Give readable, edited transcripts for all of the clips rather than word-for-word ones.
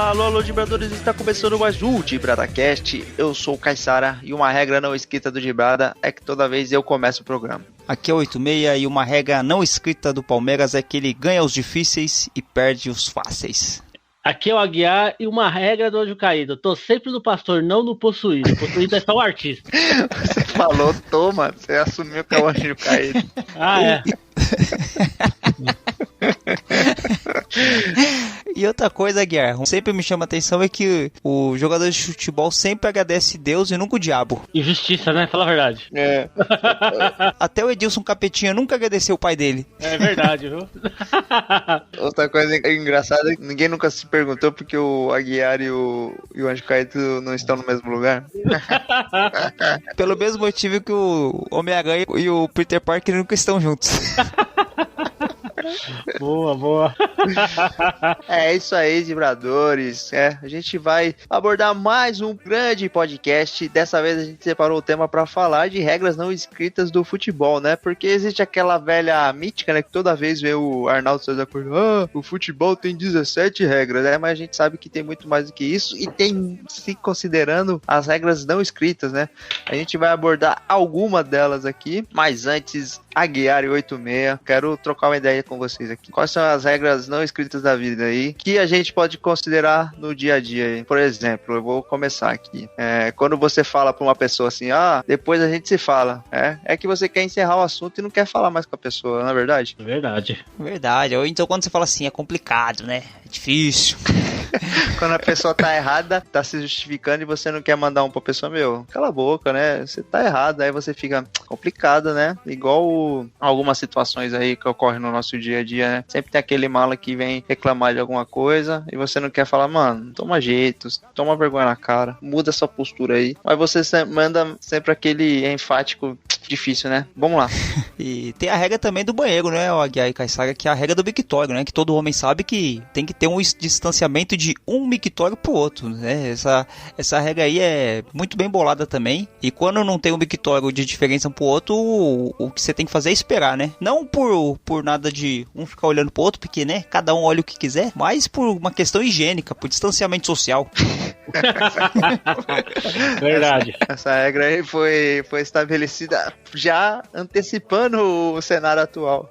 Alô, Dibradores, está começando mais um DibradaCast. Eu sou o Caissara e uma regra não escrita do Dibrada é que toda vez eu começo o programa. Aqui é o 86 e uma regra não escrita do Palmeiras é que ele ganha os difíceis e perde os fáceis. Aqui é o Aguiar e uma regra do Anjo Caído. Eu tô sempre no pastor, não no possuído. O possuído é só o artista. Você falou, toma, você assumiu que é o Anjo Caído. Ah, é. E outra coisa, Guilherme, sempre me chama a atenção é que o jogador de futebol sempre agradece Deus e nunca o diabo. Injustiça, né? Fala a verdade. É. Até o Edilson Capetinha nunca agradeceu o pai dele. É verdade, viu? Outra coisa engraçada é que ninguém nunca se perguntou porque o Aguiar e o Anjo Caído não estão no mesmo lugar. Pelo mesmo motivo que o Homem-Aranha e o Peter Parker nunca estão juntos. Boa. É isso aí, Vibradores. A gente vai abordar mais um grande podcast. Dessa vez a gente separou o tema para falar de regras não escritas do futebol, né? Porque existe aquela velha mítica, né? Que toda vez vê o Arnaldo César Cordeiro, o futebol tem 17 regras, né? Mas a gente sabe que tem muito mais do que isso e tem, se considerando as regras não escritas, né? A gente vai abordar alguma delas aqui, mas antes, Aguiar e 86, quero trocar uma ideia com vocês aqui. Quais são as regras não escritas da vida aí que a gente pode considerar no dia a dia aí? Por exemplo, eu vou começar aqui. Quando você fala pra uma pessoa assim, depois a gente se fala. É que você quer encerrar o assunto e não quer falar mais com a pessoa, não é verdade? Verdade. Ou então quando você fala assim, é complicado, né? É difícil. Quando a pessoa tá errada, tá se justificando e você não quer mandar um pra pessoa, cala a boca, né? Você tá errado, aí você fica complicado, né? Igual algumas situações aí que ocorrem no nosso dia a dia, né? Sempre tem aquele mala que vem reclamar de alguma coisa e você não quer falar, mano, toma jeito, toma vergonha na cara, muda sua postura aí. Mas você manda sempre aquele enfático difícil, né? Vamos lá. E tem a regra também do banheiro, né, o Aguiar e Caissara, que é a regra do mictório, né? Que todo homem sabe que tem que ter um distanciamento de um mictório pro outro, né? Essa regra aí é muito bem bolada também. E quando não tem um mictório de diferença um pro outro, o que você tem que fazer é esperar, né? Não por nada de um ficar olhando pro outro, porque, né, cada um olha o que quiser, mas por uma questão higiênica, por distanciamento social. Verdade. Essa regra aí foi estabelecida já antecipando o cenário atual.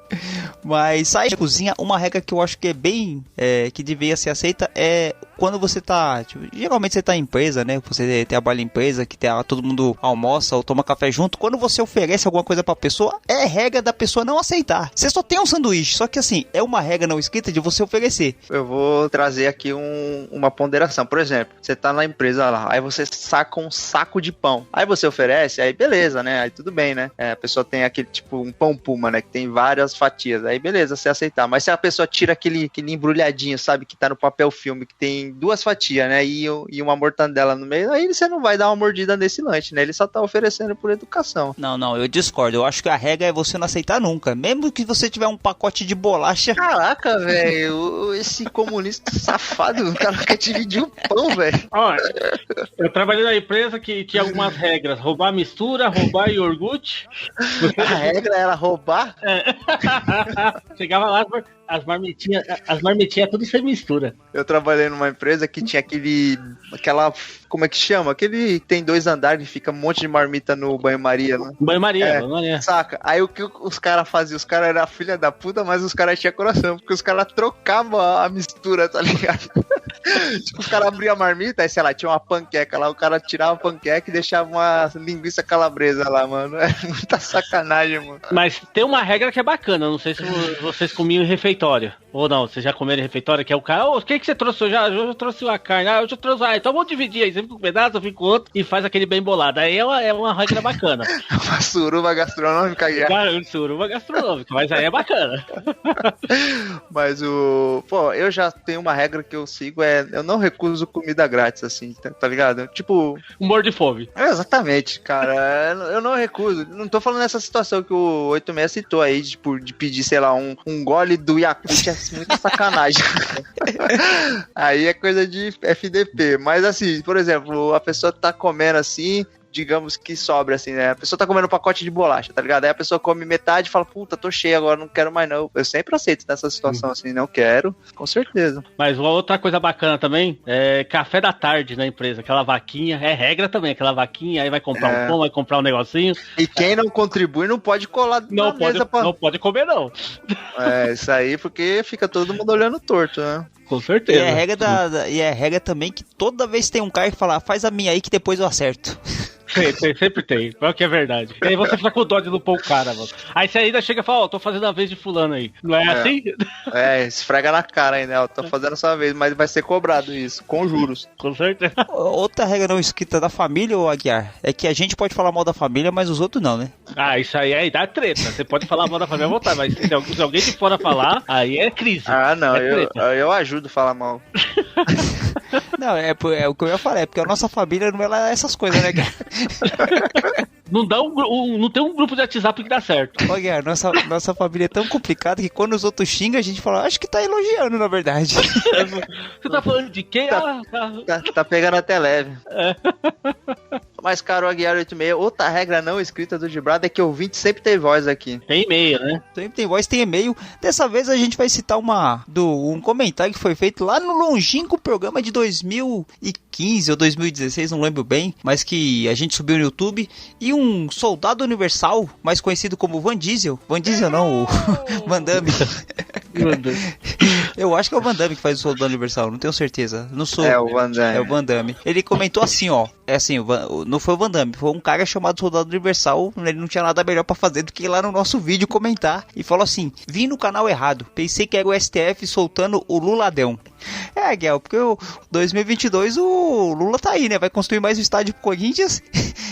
Mas sair da cozinha, uma regra que eu acho que é bem que deveria ser aceita é quando você tá, geralmente você tá em empresa, né? Você trabalha em empresa, que todo mundo almoça ou toma café junto. Quando você oferece alguma coisa pra pessoa, é regra da pessoa não aceitar. Você só tem um sanduíche, só que assim, é uma regra não escrita de você oferecer. Eu vou trazer aqui uma ponderação. Por exemplo, você tá na empresa lá, aí você saca um saco de pão. Aí você oferece, aí beleza, né? Aí tudo bem, né? A pessoa tem aquele tipo um pão puma, né? Que tem várias fatias. Aí beleza, você aceitar. Mas se a pessoa tira aquele embrulhadinho, sabe? Que tá no papel filme, que tem duas fatias, né? E uma mortandela no meio, aí você não vai dar uma mordida nesse lanche, né? Ele só tá oferecendo por educação. Não, eu discordo. Eu acho que a regra é você não aceitar nunca. Mesmo que você tiver um pacote de bolacha. Caraca, velho. Esse comunista safado, o cara quer dividir o pão, velho. Olha, eu trabalhei na empresa que tinha algumas regras. Roubar mistura, roubar iogurte. A regra era roubar? Chegava lá, as marmitinhas tudo sem mistura. Eu trabalhei numa empresa que tinha aquela, como é que chama? Aquele que tem 2 andares e fica um monte de marmita no banho-maria, né? Banho-maria. Saca? Aí o que os caras faziam? Os caras eram filha da puta, mas os caras tinham coração, porque os caras trocavam a mistura, tá ligado? Tipo, os caras abriam a marmita, aí sei lá, tinha uma panqueca lá, o cara tirava a panqueca e deixava uma linguiça calabresa lá, mano. É muita sacanagem, mano. Mas tem uma regra que é bacana, não sei se vocês comiam em refeitório. Ou não, vocês já comeram em refeitório, que é o cara, o que você trouxe hoje? Eu trouxe uma carne, eu já trouxe, então vamos dividir aí, você fica com um pedaço, eu fico com outro, e faz aquele bem bolado. Aí é uma regra bacana. Uma suruba gastronômica aí. Suruba gastronômica, mas aí é bacana. Mas eu já tenho uma regra que eu sigo, eu não recuso comida grátis, assim, tá ligado? Tipo... Humor de fome. Exatamente, cara, eu não recuso. Não tô falando nessa situação que o 86 citou aí, de pedir, sei lá, um gole do Yakult, é muita sacanagem. Aí é coisa de FDP, mas assim, por exemplo, a pessoa tá comendo assim, digamos que sobra, assim, né? A pessoa tá comendo um pacote de bolacha, tá ligado? Aí a pessoa come metade e fala, puta, tô cheio agora, não quero mais não. Eu sempre aceito nessa situação, assim, não quero, com certeza. Mas uma outra coisa bacana também é café da tarde na empresa, aquela vaquinha, é regra também, aquela vaquinha, aí vai comprar um pão, vai comprar um negocinho. E quem não contribui não pode colar na mesa não pode comer, não. É, isso aí, porque fica todo mundo olhando torto, né? Com certeza. E é regra também que toda vez tem um cara que fala, faz a minha aí que depois eu acerto. Sempre tem. Qual que é verdade? E aí você fica com dó de não pôr o cara, mano. Aí você ainda chega e fala, tô fazendo a vez de fulano aí. Não é assim? Esfrega na cara aí, né? Tô fazendo a sua vez, mas vai ser cobrado isso, com juros. Com certeza. Outra regra não escrita da família, ô Aguiar, é que a gente pode falar mal da família, mas os outros não, né? Isso aí dá treta. Você pode falar mal da família à vontade, mas se alguém de fora falar, aí é crise. Não, eu ajudo a falar mal. Não, é o que eu ia falar, é porque a nossa família não é essas coisas, né, cara? Não tem um grupo de WhatsApp que dá certo. Olha, nossa família é tão complicada que quando os outros xingam, a gente fala, acho que tá elogiando, na verdade. Você tá falando de quem? Tá pegando até leve. Mas, cara, o Aguiar 86, outra regra não escrita do Gibraltar é que o ouvinte sempre tem voz aqui. Tem e-mail, né? Sempre tem voz, tem e-mail. Dessa vez a gente vai citar um comentário que foi feito lá no longínquo programa de 2015 ou 2016, não lembro bem, mas que a gente subiu no YouTube, e um soldado universal, mais conhecido como Van Diesel não, o Van Damme. Eu acho que é o Van Damme que faz o soldado universal, não tenho certeza. Não sou. É o Van Damme. É o Van Damme. Ele comentou assim, ó. É assim, não foi o Van Damme, foi um cara chamado Soldado Universal. Ele não tinha nada melhor pra fazer do que ir lá no nosso vídeo comentar. E falou assim: vim no canal errado. Pensei que era o STF soltando o Luladão. Guel, porque o 2022 o Lula tá aí, né? Vai construir mais um estádio pro Corinthians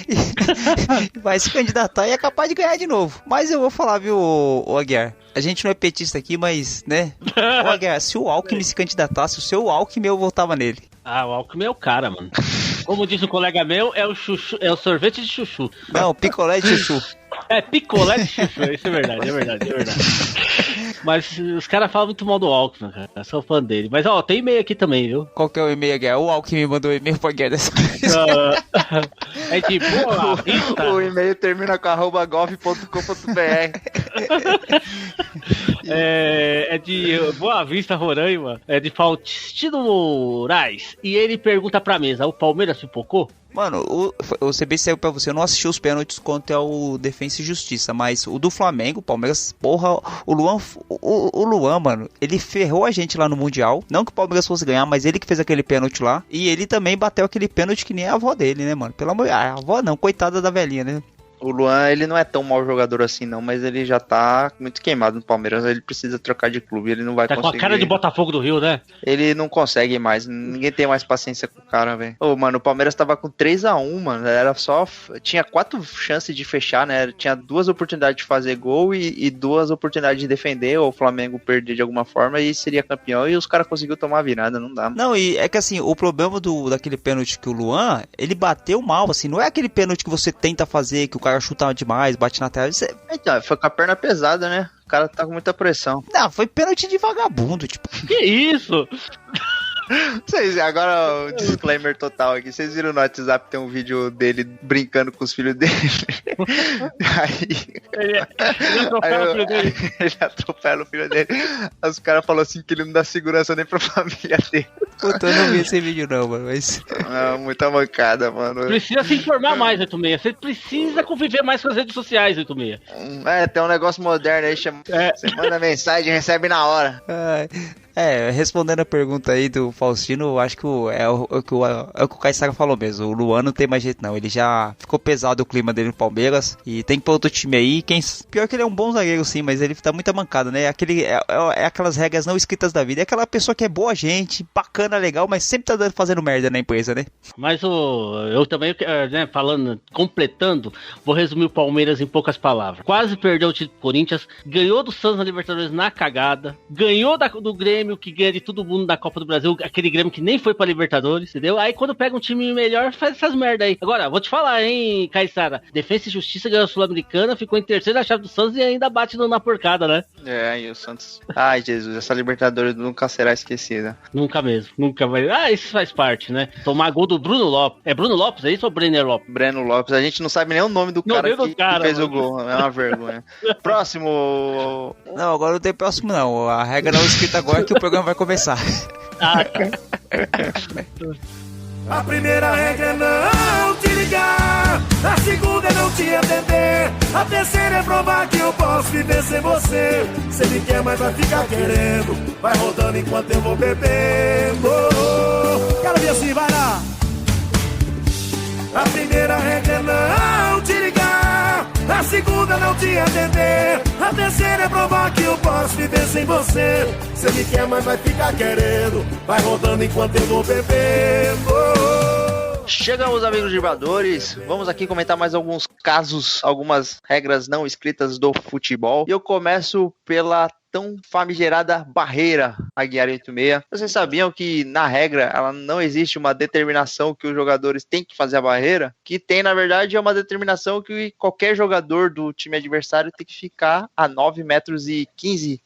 e vai se candidatar e é capaz de ganhar de novo. Mas eu vou falar, viu, o Aguiar? A gente não é petista aqui, mas, né? O Aguiar, se o Alckmin se candidatasse, o seu Alckmin, eu votava nele. O Alckmin é o cara, mano. Como diz um colega meu, é o chuchu, é o sorvete de chuchu. Não, picolé de chuchu. Picolé de chuchu, isso é verdade. Mas os caras falam muito mal do Alckmin, cara. Eu sou fã dele. Mas, tem e-mail aqui também, viu? Qual que é o e-mail, Aguiar? O Alckmin mandou e-mail pra Aguiar dessa vez. É tipo, o e-mail termina com @gov.com.br. É de Boa Vista, Roraima. É de Faustino Moraes. E ele pergunta pra mesa: o Palmeiras pipocou? Mano, o CB saiu pra você, eu não assisti os pênaltis contra o Defensa e Justiça, mas o do Flamengo, o Palmeiras, porra, o Luan, mano, ele ferrou a gente lá no Mundial. Não que o Palmeiras fosse ganhar, mas ele que fez aquele pênalti lá. E ele também bateu aquele pênalti que nem a avó dele, né, mano? Pelo amor, a avó não, coitada da velhinha, né? O Luan, ele não é tão mau jogador assim não, mas ele já tá muito queimado no Palmeiras, ele precisa trocar de clube, ele não vai conseguir. Tá com a cara de Botafogo do Rio, né? Ele não consegue mais, ninguém tem mais paciência com o cara, velho. Mano, o Palmeiras tava com 3-1, mano, era só... Tinha 4 chances de fechar, né? Tinha 2 oportunidades de fazer gol e 2 oportunidades de defender, ou o Flamengo perder de alguma forma e seria campeão, e os caras conseguiram tomar a virada, não dá. Não, e é que assim, o problema daquele pênalti que o Luan, ele bateu mal, assim, não é aquele pênalti que você tenta fazer, que o cara chuta demais, bate na tela. Então, foi com a perna pesada, né? O cara tá com muita pressão. Não, foi pênalti de vagabundo, tipo. Que isso? Agora o disclaimer total aqui. Vocês viram no WhatsApp, tem um vídeo dele brincando com os filhos dele. Ele atropela o filho dele. Ele atropela o filho dele. Aí os caras falaram assim que ele não dá segurança nem pra família dele. Puta, eu não vi esse vídeo não, mano. Mas... Não, muita mancada, mano. Precisa se informar mais, 86. Você precisa conviver mais com as redes sociais, 86. Tem um negócio moderno aí, chama... Você manda mensagem e recebe na hora. Respondendo a pergunta aí do Faustino, eu acho que é o que o Caissara falou mesmo. O Luan não tem mais jeito não, ele já ficou pesado o clima dele no Palmeiras e tem que pôr outro time aí. Pior que ele é um bom zagueiro sim, mas ele tá muita mancada, né? É aquelas regras não escritas da vida, é aquela pessoa que é boa gente, bacana, legal, mas sempre tá fazendo merda na empresa, né? Mas eu também, né, completando, vou resumir o Palmeiras em poucas palavras. Quase perdeu o título do Corinthians, ganhou do Santos na Libertadores na cagada, ganhou do Grêmio Grêmio que ganha de todo mundo da Copa do Brasil, aquele Grêmio que nem foi pra Libertadores, entendeu? Aí quando pega um time melhor, faz essas merda aí. Agora, vou te falar, hein, Caissara, Defensa e Justiça ganhou a Sul-Americana, ficou em terceiro na chave do Santos e ainda bate na porcada, né? E o Santos... Ai, Jesus, essa Libertadores nunca será esquecida. Nunca mesmo, nunca vai. Isso faz parte, né? Tomar gol do Bruno Lopes. É Bruno Lopes, é isso ou Brenner Lopes? Breno Lopes, a gente não sabe nem o nome do cara que fez o gol. É uma vergonha. Próximo. Não, agora não tem próximo não. A regra não é escrita agora que o programa vai começar. Ah, tá. A primeira regra é não te ligar, a segunda é não te atender, a terceira é provar que eu posso viver sem você. Se ele quer, mas vai ficar querendo, vai rodando enquanto eu vou bebendo. Quero ver assim, vai lá. A primeira regra é não te ligar, a segunda é não te atender, a terceira é provar que eu posso viver sem você. Se ele quer, mas vai ficar querendo, vai rodando enquanto eu vou bebendo. Chegamos, amigos dribladores. Vamos aqui comentar mais alguns casos, algumas regras não escritas do futebol. E eu começo pela tão famigerada barreira Aguiar 86. Vocês sabiam que na regra ela não existe uma determinação que os jogadores têm que fazer a barreira? Que tem, na verdade, é uma determinação que qualquer jogador do time adversário tem que ficar a 9,15 metros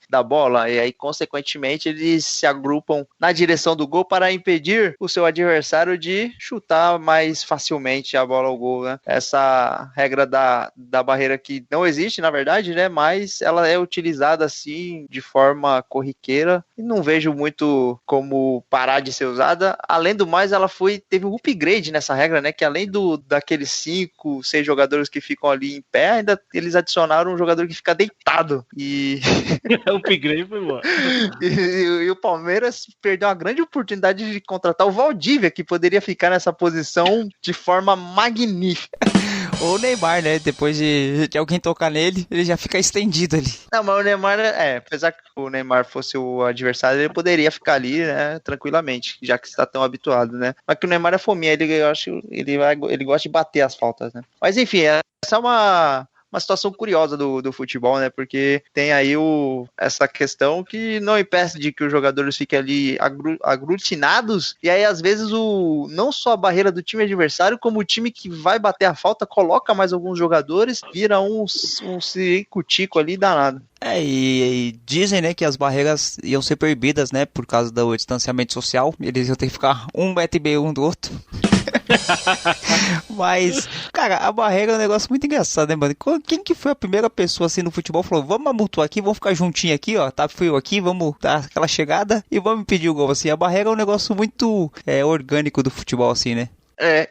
da bola. E aí, consequentemente, eles se agrupam na direção do gol para impedir o seu adversário de chutar mais facilmente a bola ao gol, né? Essa regra da barreira que não existe, na verdade, né? Mas ela é utilizada assim de forma corriqueira e não vejo muito como parar de ser usada. Além do mais, ela teve um upgrade nessa regra, né? Que além daqueles 5, 6 jogadores que ficam ali em pé, ainda eles adicionaram um jogador que fica deitado. E o upgrade foi bom. E o Palmeiras perdeu uma grande oportunidade de contratar o Valdívia, que poderia ficar nessa posição de forma magnífica. Ou o Neymar, né? Depois de alguém tocar nele, ele já fica estendido ali. Não, mas o Neymar, apesar que o Neymar fosse o adversário, ele poderia ficar ali, né, tranquilamente, já que está tão habituado, né? Mas que o Neymar é fominha, eu acho, ele gosta de bater as faltas, né? Mas enfim, essa é uma situação curiosa do futebol, né? Porque tem aí essa questão que não impede de que os jogadores fiquem ali aglutinados, e aí às vezes não só a barreira do time adversário, como o time que vai bater a falta, coloca mais alguns jogadores, vira um circo-tico ali danado. E dizem, né, que as barreiras iam ser proibidas, né, por causa do distanciamento social, eles iam ter que ficar 1,5 m um do outro. Mas, cara, a barreira é um negócio muito engraçado, né, mano? Quem que foi a primeira pessoa assim no futebol falou, vamos amontoar aqui, vamos ficar juntinho aqui, ó, tá frio aqui, vamos dar aquela chegada e vamos impedir o gol, assim. A barreira é um negócio muito orgânico do futebol, assim, né?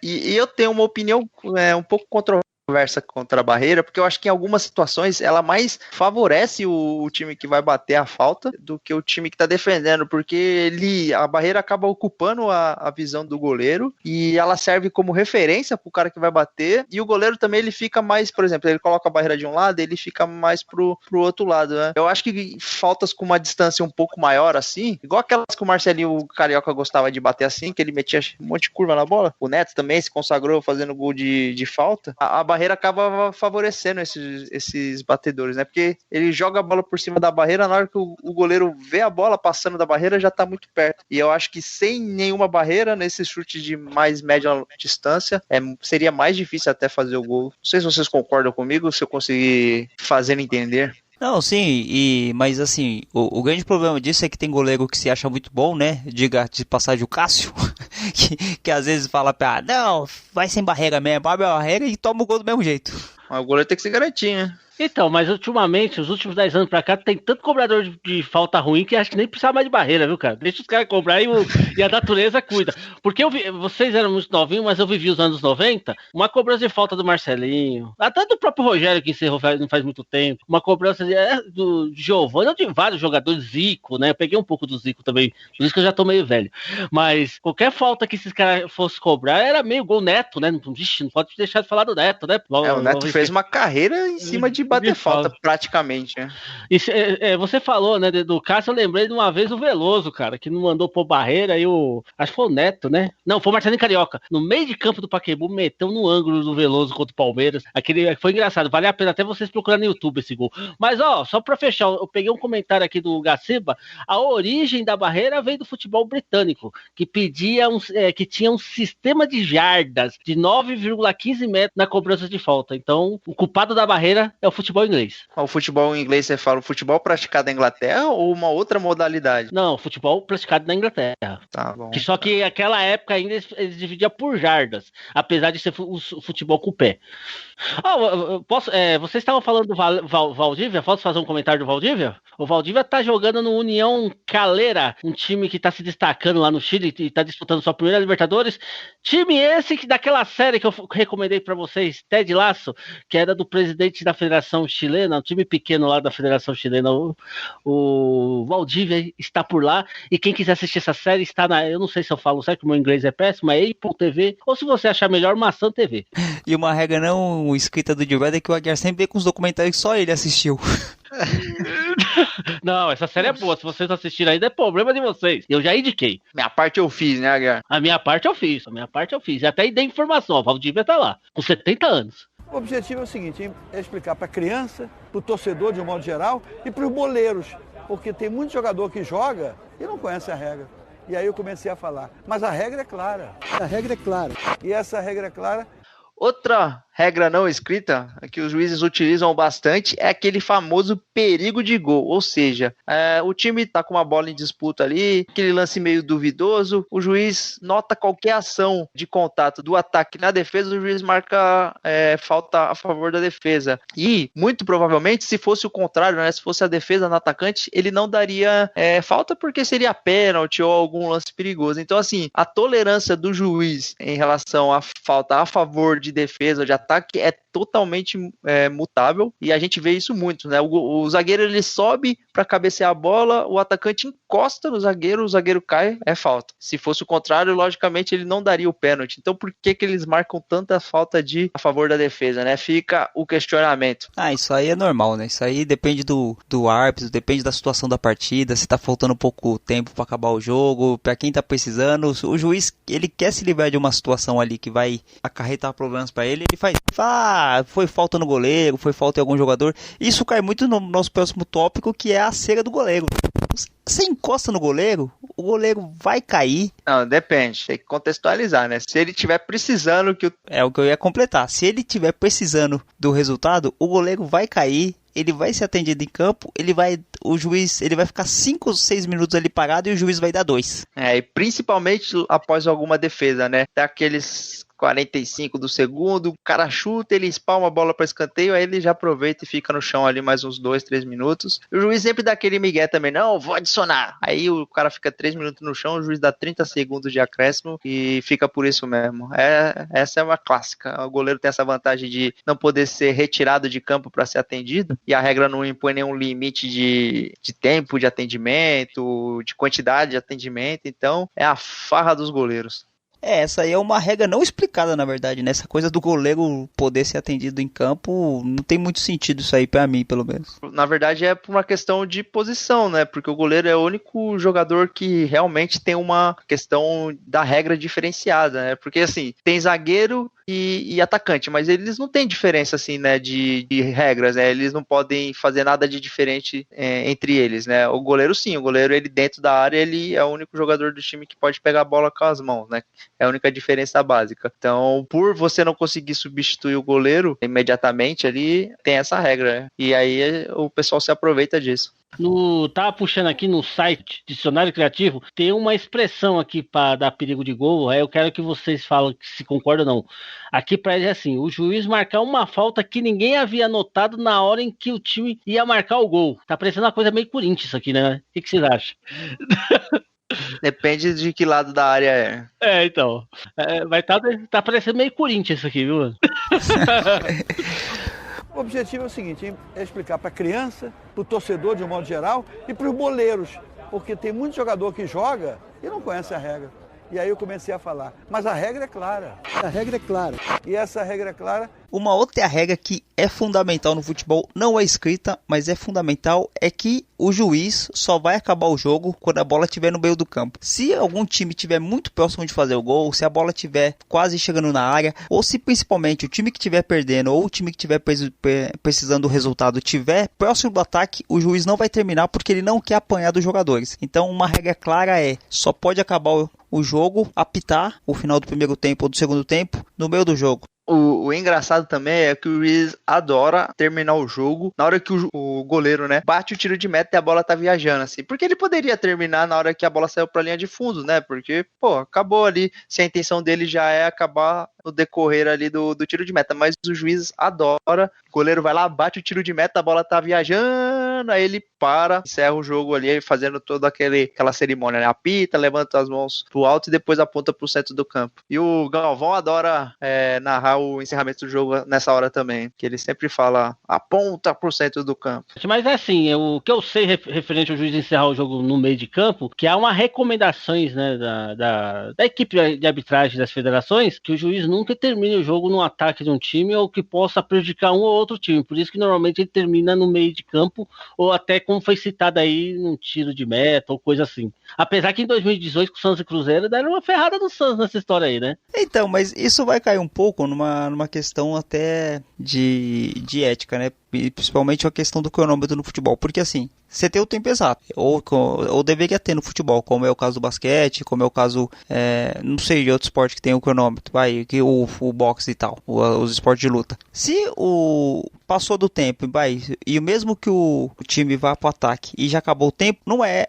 E eu tenho uma opinião um pouco controversa contra a barreira, porque eu acho que em algumas situações ela mais favorece o time que vai bater a falta do que o time que tá defendendo, porque a barreira acaba ocupando a visão do goleiro e ela serve como referência pro cara que vai bater, e o goleiro também ele fica mais, por exemplo, ele coloca a barreira de um lado, ele fica mais pro outro lado, né? Eu acho que faltas com uma distância um pouco maior assim, igual aquelas que o Marcelinho o Carioca gostava de bater assim, que ele metia um monte de curva na bola, o Neto também se consagrou fazendo gol de falta, a barreira acaba favorecendo esses batedores, né? Porque ele joga a bola por cima da barreira, na hora que o goleiro vê a bola passando da barreira, já tá muito perto. E eu acho que sem nenhuma barreira, nesses chutes de mais média distância, seria mais difícil até fazer o gol. Não sei se vocês concordam comigo, se eu conseguir fazer entender. Não, sim, mas assim, o grande problema disso é que tem goleiro que se acha muito bom, né? Diga de passagem o Cássio, que às vezes fala não, vai sem barreira mesmo, abre a barreira e toma o gol do mesmo jeito. Mas o goleiro tem que se garantir, né? Então, mas ultimamente, os últimos 10 anos pra cá, tem tanto cobrador de falta ruim que acho que nem precisa mais de barreira, viu, cara? Deixa os caras cobrar e a natureza cuida. Porque vocês eram muito novinhos, mas eu vivi os anos 90, uma cobrança de falta do Marcelinho, até do próprio Rogério, que encerrou não faz muito tempo, uma cobrança do Giovani, de vários jogadores, Zico, né? Eu peguei um pouco do Zico também, por isso que eu já tô meio velho. Mas qualquer falta que esses caras fossem cobrar era meio gol Neto, né? Ixi, não pode deixar de falar do Neto, né? O Neto fez uma carreira em cima de bater falta, praticamente, né? Você falou, né, do Cássio, eu lembrei de uma vez o Veloso, cara, que não mandou pôr barreira e acho que foi o Neto, né? Não, foi o Marcelinho Carioca. No meio de campo do Pacaembu, meteu no ângulo do Veloso contra o Palmeiras. Aquele foi engraçado, vale a pena até vocês procurarem no YouTube esse gol. Mas, ó, só pra fechar, eu peguei um comentário aqui do Gaciba, a origem da barreira veio do futebol britânico, que que tinha um sistema de jardas de 9,15 metros na cobrança de falta. Então, o culpado da barreira é o futebol inglês. O futebol inglês, você fala o futebol praticado na Inglaterra ou uma outra modalidade? Não, futebol praticado na Inglaterra. Tá bom. Só que naquela época ainda eles dividiam por jardas, apesar de ser o futebol com o pé. Vocês estavam falando do Valdívia? Posso fazer um comentário do Valdívia? O Valdívia tá jogando no União Calera, um time que tá se destacando lá no Chile e tá disputando sua primeira Libertadores. Time esse que daquela série que eu recomendei pra vocês, Ted Lasso, que era do presidente da Federação Chilena, um time pequeno lá da Federação Chilena. O Valdívia está por lá, e quem quiser assistir essa série está eu não sei se eu falo certo, que o meu inglês é péssimo, é Apple TV, ou se você achar melhor, Maçã TV. E uma regra não escrita do Divide é que o Aguiar sempre vê com os documentários que só ele assistiu. Não, essa série é boa. Se vocês assistirem ainda, é problema de vocês. Eu já indiquei. Minha parte eu fiz, né, Aguiar? A minha parte eu fiz. E até dei informação. O Valdívia tá lá, com 70 anos. O objetivo é o seguinte, é explicar para a criança, para o torcedor de um modo geral e para os boleiros. Porque tem muito jogador que joga e não conhece a regra. E aí eu comecei a falar. Mas a regra é clara. A regra é clara. E essa regra é clara. Outra regra não escrita que os juízes utilizam bastante é aquele famoso perigo de gol, ou seja, o time tá com uma bola em disputa ali, aquele lance meio duvidoso, o juiz nota qualquer ação de contato do ataque na defesa, o juiz marca falta a favor da defesa. E, muito provavelmente, se fosse o contrário, né, se fosse a defesa no atacante, ele não daria falta porque seria pênalti ou algum lance perigoso. Então, assim, a tolerância do juiz em relação à falta a favor de defesa ou de ataque é totalmente mutável, e a gente vê isso muito, né? O zagueiro ele sobe para cabecear a bola, o atacante encosta no zagueiro, o zagueiro cai, é falta. Se fosse o contrário, logicamente ele não daria o pênalti. Então por que eles marcam tanta falta a favor da defesa, né? Fica o questionamento. Isso aí é normal, né? Isso aí depende do árbitro, depende da situação da partida, se tá faltando pouco tempo para acabar o jogo, para quem tá precisando. O juiz, ele quer se livrar de uma situação ali que vai acarretar problemas para ele faz foi falta no goleiro, foi falta em algum jogador. Isso cai muito no nosso próximo tópico, que é a cera do goleiro. Você encosta no goleiro, o goleiro vai cair. Não, depende, tem que contextualizar, né? Se ele tiver precisando É o que eu ia completar. Se ele tiver precisando do resultado, o goleiro vai cair, ele vai ser atendido em campo, o juiz vai ficar 5 ou 6 minutos ali parado e o juiz vai dar 2. E principalmente após alguma defesa, né? Tem aqueles 45 do segundo, o cara chuta, ele espalma a bola para escanteio, aí ele já aproveita e fica no chão ali mais uns 2, 3 minutos. E o juiz sempre dá aquele migué também, não, vou adicionar. Aí o cara fica 3 minutos no chão, o juiz dá 30 segundos de acréscimo e fica por isso mesmo. Essa é uma clássica. O goleiro tem essa vantagem de não poder ser retirado de campo para ser atendido, e a regra não impõe nenhum limite de tempo de atendimento, de quantidade de atendimento, então é a farra dos goleiros. Essa aí é uma regra não explicada, na verdade, né? Essa coisa do goleiro poder ser atendido em campo, não tem muito sentido isso aí pra mim, pelo menos. Na verdade é por uma questão de posição, né? Porque o goleiro é o único jogador que realmente tem uma questão da regra diferenciada, né? Porque, assim, tem zagueiro e atacante, mas eles não têm diferença, assim, né, de regras, né? Eles não podem fazer nada de diferente entre eles, né? O goleiro, sim, o goleiro, ele dentro da área, ele é o único jogador do time que pode pegar a bola com as mãos, né? É a única diferença básica. Então, por você não conseguir substituir o goleiro imediatamente ali, tem essa regra, né? E aí o pessoal se aproveita disso. Tava puxando aqui no site Dicionário Criativo, tem uma expressão aqui para dar perigo de gol. Aí eu quero que vocês falem se concordam ou não. Aqui para ele é assim: o juiz marcar uma falta que ninguém havia notado na hora em que o time ia marcar o gol. Tá parecendo uma coisa meio Corinthians isso aqui, né? O que vocês acham? Depende de que lado da área é. Então. Vai tá parecendo meio Corinthians isso aqui, viu? O objetivo é o seguinte, é explicar para a criança, para o torcedor de um modo geral e para os boleiros. Porque tem muito jogador que joga e não conhece a regra. E aí eu comecei a falar, mas a regra é clara. A regra é clara. E essa regra é clara. Uma outra regra que é fundamental no futebol, não é escrita, mas é fundamental, é que o juiz só vai acabar o jogo quando a bola estiver no meio do campo. Se algum time estiver muito próximo de fazer o gol, se a bola estiver quase chegando na área, ou se principalmente o time que estiver perdendo ou o time que estiver precisando do resultado estiver próximo do ataque, o juiz não vai terminar porque ele não quer apanhar dos jogadores. Então uma regra clara é, só pode acabar o jogo, apitar o final do primeiro tempo ou do segundo tempo no meio do jogo. O engraçado também é que o juiz adora terminar o jogo na hora que o goleiro, né, bate o tiro de meta e a bola tá viajando, assim. Porque ele poderia terminar na hora que a bola saiu pra linha de fundo, né? Porque, acabou ali. Se a intenção dele já é acabar no decorrer ali do tiro de meta. Mas o juiz adora. O goleiro vai lá, bate o tiro de meta, a bola tá viajando, aí ele para, encerra o jogo ali, fazendo toda aquela cerimônia, né? Apita, levanta as mãos pro alto e depois aponta pro centro do campo. E o Galvão adora narrar o encerramento do jogo nessa hora também, que ele sempre fala, aponta pro centro do campo. Mas é assim, o que eu sei referente ao juiz encerrar o jogo no meio de campo, que há uma recomendações, né, da equipe de arbitragem das federações, que o juiz nunca termine o jogo no ataque de um time ou que possa prejudicar um ou outro time, por isso que normalmente ele termina no meio de campo ou até como foi citado aí num tiro de meta ou coisa assim. Apesar que em 2018 com o Santos e Cruzeiro deram uma ferrada do Santos nessa história aí, né? Então, mas isso vai cair um pouco numa questão até de ética, né? E principalmente a questão do cronômetro no futebol, porque assim, você tem o tempo exato, ou deveria ter no futebol, como é o caso do basquete, como é o caso, não sei, de outro esporte que tem o cronômetro, o boxe e tal, os esportes de luta. Se passou do tempo, e mesmo que o time vá pro ataque e já acabou o tempo, não é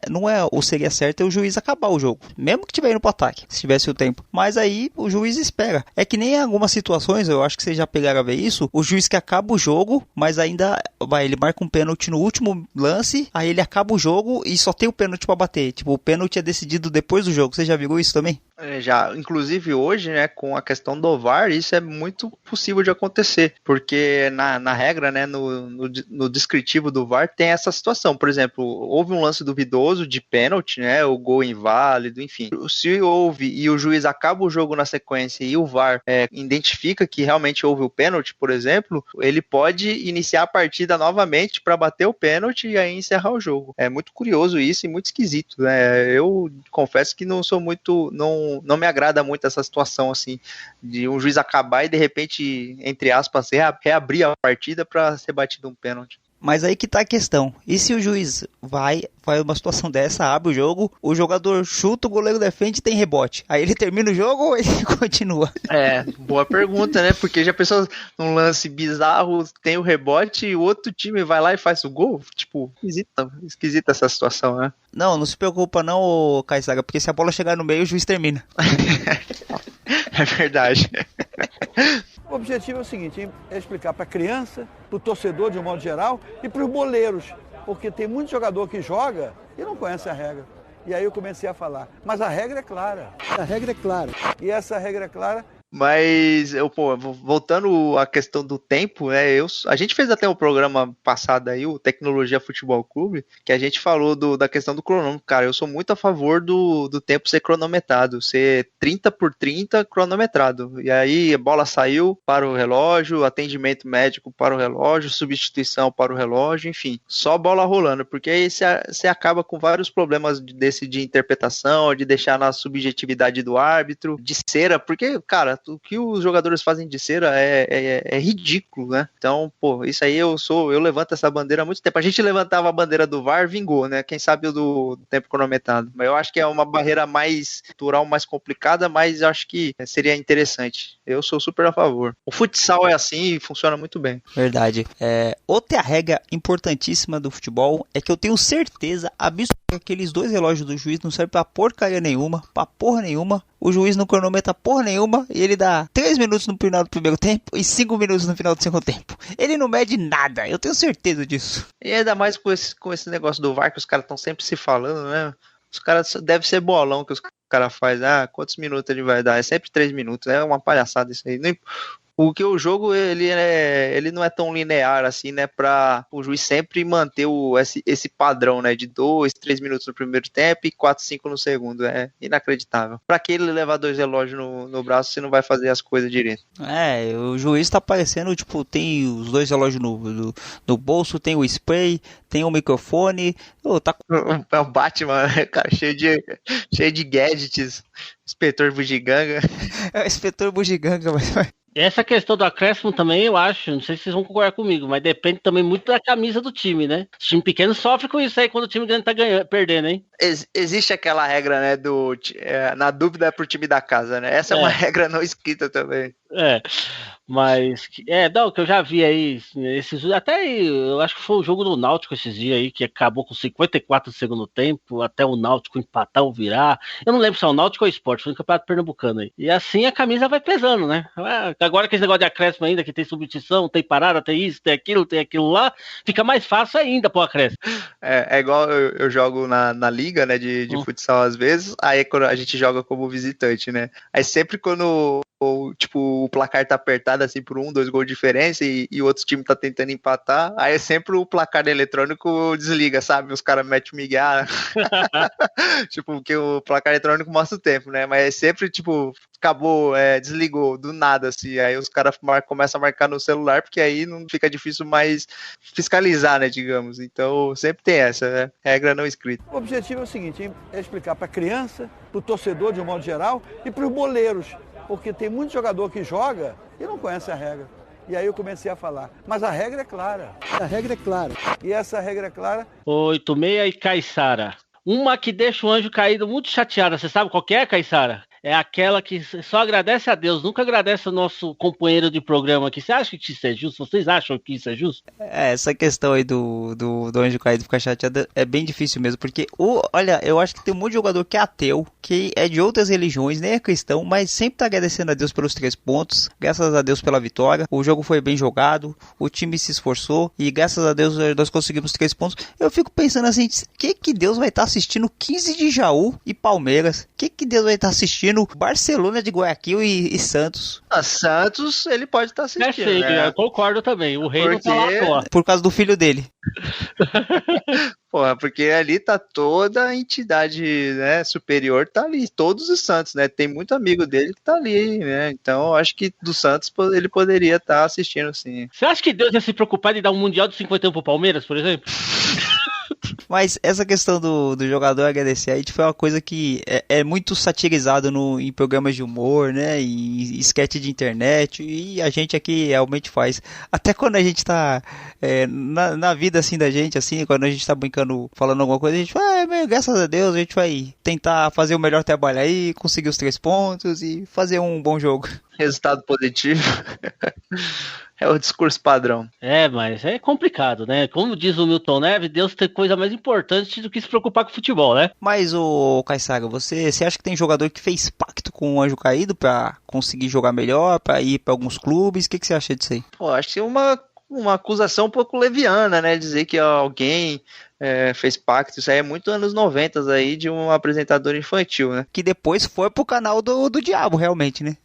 o seria certo é o juiz acabar o jogo, mesmo que tiver indo pro ataque, se tivesse o tempo. Mas aí o juiz espera. É que nem em algumas situações, eu acho que vocês já pegaram a ver isso, o juiz que acaba o jogo, mas ainda ele marca um pênalti no último lance, aí ele acaba o jogo e só tem o pênalti pra bater. Tipo, o pênalti é decidido depois do jogo. Você já viu isso também? Já, inclusive hoje, né, com a questão do VAR, isso é muito possível de acontecer, porque na regra, né, no descritivo do VAR tem essa situação. Por exemplo, houve um lance duvidoso de pênalti, né, o gol inválido, enfim. Se houve e o juiz acaba o jogo na sequência e o VAR identifica que realmente houve o pênalti, por exemplo, ele pode iniciar a partida novamente para bater o pênalti e aí encerrar o jogo. É muito curioso isso e muito esquisito, né? Eu confesso que não me agrada muito essa situação, assim, de um juiz acabar e de repente, entre aspas, reabrir a partida para ser batido um pênalti. Mas aí que tá a questão. E se o juiz vai uma situação dessa, abre o jogo, o jogador chuta, o goleiro defende e tem rebote. Aí ele termina o jogo ou ele continua? Boa pergunta, né? Porque já pensou num lance bizarro, tem o rebote e o outro time vai lá e faz o gol? Tipo, esquisita essa situação, né? Não se preocupa não, Caissaga, porque se a bola chegar no meio, o juiz termina. É verdade. O objetivo é o seguinte, é explicar para a criança, para o torcedor de um modo geral e para os boleiros, porque tem muito jogador que joga e não conhece a regra. E aí eu comecei a falar, mas a regra é clara. A regra é clara. E essa regra é clara. Mas, voltando à questão do tempo, né, a gente fez até um programa passado aí, o Tecnologia Futebol Clube, que a gente falou da questão do cronômetro. Cara, eu sou muito a favor do tempo ser cronometrado, ser 30 por 30 cronometrado. E aí a bola saiu para o relógio, atendimento médico para o relógio, substituição para o relógio, enfim, só bola rolando, porque aí você acaba com vários problemas de interpretação, de deixar na subjetividade do árbitro, de cera, porque, cara, o que os jogadores fazem de cera é ridículo, né? Então, isso aí eu levanto essa bandeira há muito tempo. A gente levantava a bandeira do VAR, vingou, né? Quem sabe o do tempo cronometrado. Mas eu acho que é uma barreira mais cultural, mais complicada, mas eu acho que seria interessante. Eu sou super a favor. O futsal é assim e funciona muito bem. Verdade. Outra regra importantíssima do futebol é que eu tenho certeza absoluta que aqueles dois relógios do juiz não servem pra porcaria nenhuma, pra porra nenhuma. O juiz não cronometra porra nenhuma e ele dá 3 minutos no final do primeiro tempo e 5 minutos no final do segundo tempo. Ele não mede nada, eu tenho certeza disso. E ainda mais com esse negócio do VAR que os caras estão sempre se falando, né? Os caras devem ser bolão que os caras fazem. Quantos minutos ele vai dar? É sempre 3 minutos. É uma palhaçada isso aí. Porque o jogo ele não é tão linear assim, né? Pra o juiz sempre manter esse padrão, né? De 2, 3 minutos no primeiro tempo e 4, 5 no segundo. É inacreditável. Pra que ele levar 2 relógios no braço se não vai fazer as coisas direito? O juiz tá parecendo, tipo, tem os 2 relógios no bolso, tem o spray, tem o microfone. Tá... É o Batman, né, cara, cheio de gadgets. Inspetor Bugiganga. É o inspetor Bugiganga, mas... Essa questão do acréscimo também, eu acho, não sei se vocês vão concordar comigo, mas depende também muito da camisa do time, né? O time pequeno sofre com isso aí quando o time grande tá perdendo, hein? Existe aquela regra, né, na dúvida é pro time da casa, né? Essa é uma regra não escrita também. Mas, não, que eu já vi aí, eu acho que foi o jogo do Náutico esses dias aí, que acabou com 54 do segundo tempo, até o Náutico empatar ou virar. Eu não lembro se é o Náutico ou o Sport, foi no Campeonato Pernambucano aí. E assim a camisa vai pesando, né? Agora que esse negócio de acréscimo ainda, que tem substituição, tem parada, tem isso, tem aquilo lá, fica mais fácil ainda pro acréscimo. É igual eu jogo na liga, né, de futsal às vezes, aí quando a gente joga como visitante, né? Aí sempre quando o placar tá apertado assim por 1, 2 gols de diferença e o outro time tá tentando empatar, aí é sempre o placar eletrônico desliga, sabe? Os caras metem o migué, tipo, porque o placar eletrônico mostra o tempo, né? Mas é sempre, tipo, acabou, desligou do nada, assim, aí os caras começam a marcar no celular, porque aí não fica difícil mais fiscalizar, né, digamos. Então, sempre tem essa, né? Regra não escrita. O objetivo é o seguinte, é explicar para a criança, para o torcedor de um modo geral e para os boleiros, porque tem muito jogador que joga e não conhece a regra. E aí eu comecei a falar, mas a regra é clara. A regra é clara. E essa regra é clara... 86 e Caissara. Uma que deixa o anjo caído muito chateada. Você sabe qual que é, Caissara? É aquela que só agradece a Deus, nunca agradece ao nosso companheiro de programa aqui. Você acha que isso é justo? Vocês acham que isso é justo? Essa questão aí do anjo caído ficar chateado é bem difícil mesmo, porque, olha, eu acho que tem um monte de jogador que é ateu, que é de outras religiões, nem é cristão, mas sempre tá agradecendo a Deus pelos 3 pontos, graças a Deus pela vitória, o jogo foi bem jogado, o time se esforçou e graças a Deus nós conseguimos 3 pontos. Eu fico pensando assim, que Deus vai estar assistindo 15 de Jaú e Palmeiras? Que Deus vai estar assistindo Barcelona de Guayaquil e Santos? Santos, ele pode estar assistindo, sim, né? Eu concordo também. O rei não tá lá à toa. Por causa do filho dele. Porra, porque ali tá toda a entidade, né, superior, tá ali, todos os Santos, né, tem muito amigo dele que tá ali, né, então eu acho que do Santos ele poderia estar assistindo, sim. Você acha que Deus ia se preocupar de dar um Mundial de 51 pro Palmeiras, por exemplo? Mas essa questão do jogador agradecer aí foi uma coisa que é muito satirizado em programas de humor, né? Em sketch de internet. E a gente aqui realmente faz. Até quando a gente tá na vida assim da gente, assim, quando a gente tá brincando, falando alguma coisa, a gente vai, graças a Deus, a gente vai tentar fazer o melhor trabalho aí, conseguir os 3 pontos e fazer um bom jogo. Resultado positivo. É o discurso padrão. Mas é complicado, né? Como diz o Milton Neves, Deus tem coisa mais importante do que se preocupar com o futebol, né? Mas, Caissara, você acha que tem jogador que fez pacto com o anjo caído pra conseguir jogar melhor, pra ir pra alguns clubes? O que você acha disso aí? Acho que é uma acusação um pouco leviana, né? Dizer que alguém fez pacto. Isso aí é muito anos 90 aí de um apresentador infantil, né? Que depois foi pro canal do diabo, realmente, né?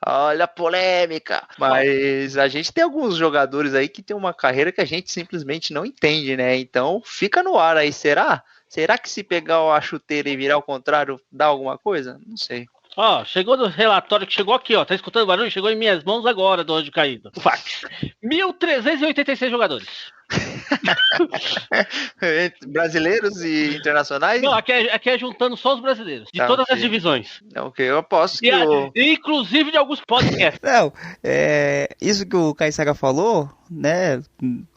Olha a polêmica. Mas a gente tem alguns jogadores aí que tem uma carreira que a gente simplesmente não entende, né? Então fica no ar aí. Será? Será que se pegar a chuteira e virar ao contrário dá alguma coisa? Não sei. Chegou no relatório que chegou aqui, tá escutando o barulho? Chegou em minhas mãos agora do anjo caído. O fax. 1.386 jogadores. Brasileiros e internacionais? Não, aqui é juntando só os brasileiros, de todas as divisões. Ok, eu aposto que inclusive de alguns podcasts. Não, isso que o Caissara falou, né,